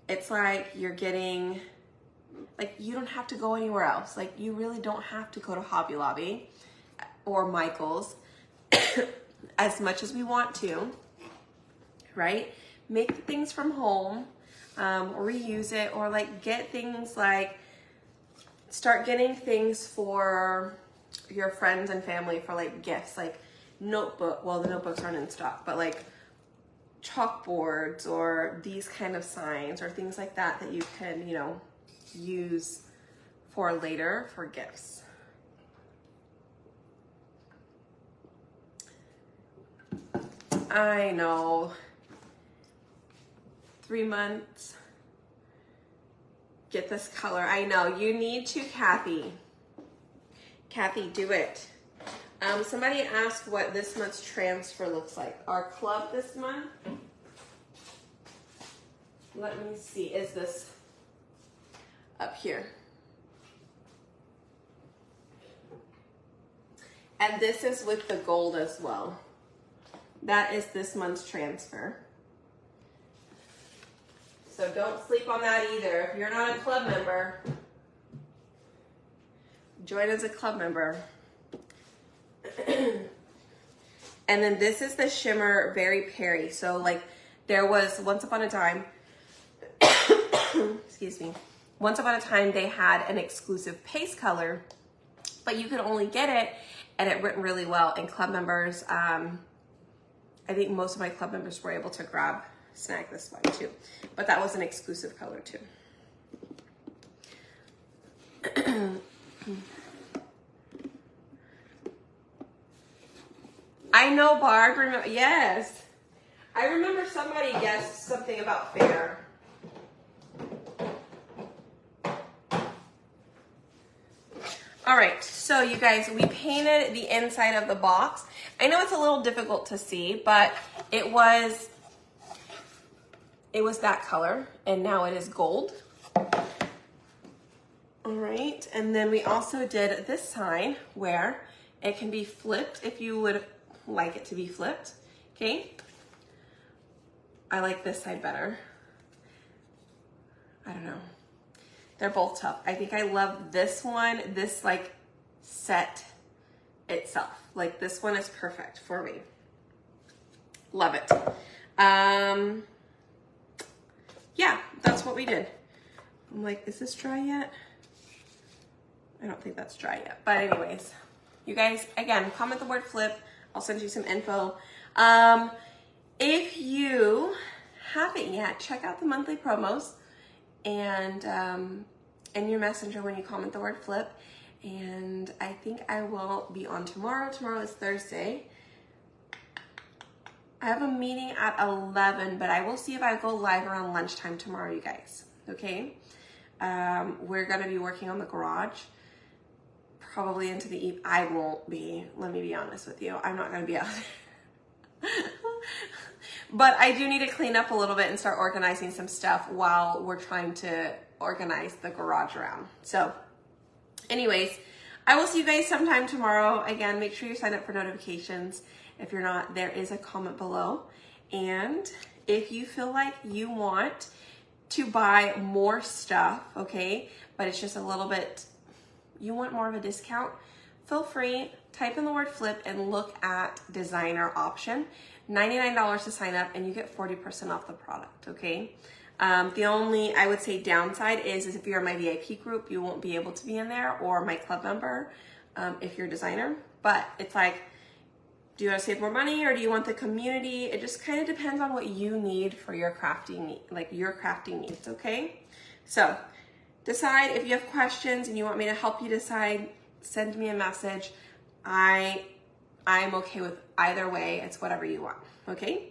It's like you're getting, like you don't have to go anywhere else. Like you really don't have to go to Hobby Lobby or Michael's as much as we want to, right? Make things from home, or reuse it, or like get things like, start getting things for your friends and family for like gifts, like notebook, well the notebooks aren't in stock, but like chalkboards or these kind of signs or things like that that you can, you know, use for later for gifts. I know. 3 months. Get this color. I know. You need to, Kathy. Kathy, do it. Somebody asked what this month's transfer looks like. Our club this month, let me see, is this up here. And this is with the gold as well. That is this month's transfer. So don't sleep on that either. If you're not a club member, Join as a club member. And then this is the shimmer Berry Perry. So like there was once upon a time, excuse me, once upon a time they had an exclusive paste color, but you could only get it and it went really well. And club members, I think most of my club members were able to snag this one too, but that was an exclusive color too. I know, Barb. Yes. I remember somebody guessed something about fair. All right, so you guys, we painted the inside of the box. I know it's a little difficult to see, but it was that color, and now it is gold. All right, and then we also did this sign where it can be flipped if you would like it to be flipped, okay? I like this side better. I don't know. They're both tough. I think I love this one, this like set itself. Like this one is perfect for me. Love it. Yeah, that's what we did. I'm like, is this dry yet? I don't think that's dry yet. But anyways, you guys, again, comment the word flip. I'll send you some info. If you haven't yet, check out the monthly promos and in your messenger when you comment the word flip. And I think I will be on tomorrow. Tomorrow is Thursday. I have a meeting at 11, but I will see if I go live around lunchtime tomorrow, you guys, okay? We're gonna be working on the garage probably into the evening. I won't be, let me be honest with you. I'm not gonna be out there. But I do need to clean up a little bit and start organizing some stuff while we're trying to organize the garage around. So anyways, I will see you guys sometime tomorrow. Again, make sure you sign up for notifications. If you're not, there is a comment below. And if you feel like you want to buy more stuff, okay, but it's just a little bit, you want more of a discount, feel free, type in the word flip and look at designer option. $99 to sign up and you get 40% off the product, okay? The only, I would say, downside is if you're in my VIP group, you won't be able to be in there, or my club member if you're a designer. But it's like, do you want to save more money or do you want the community? It just kind of depends on what you need for your crafting, like your crafting needs, okay? So decide. If you have questions and you want me to help you decide, send me a message. I'm okay with either way. It's whatever you want, okay?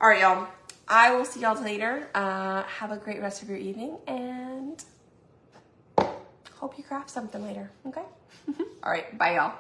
All right, y'all. I will see y'all later. Have a great rest of your evening and hope you craft something later, okay? All right, bye, y'all.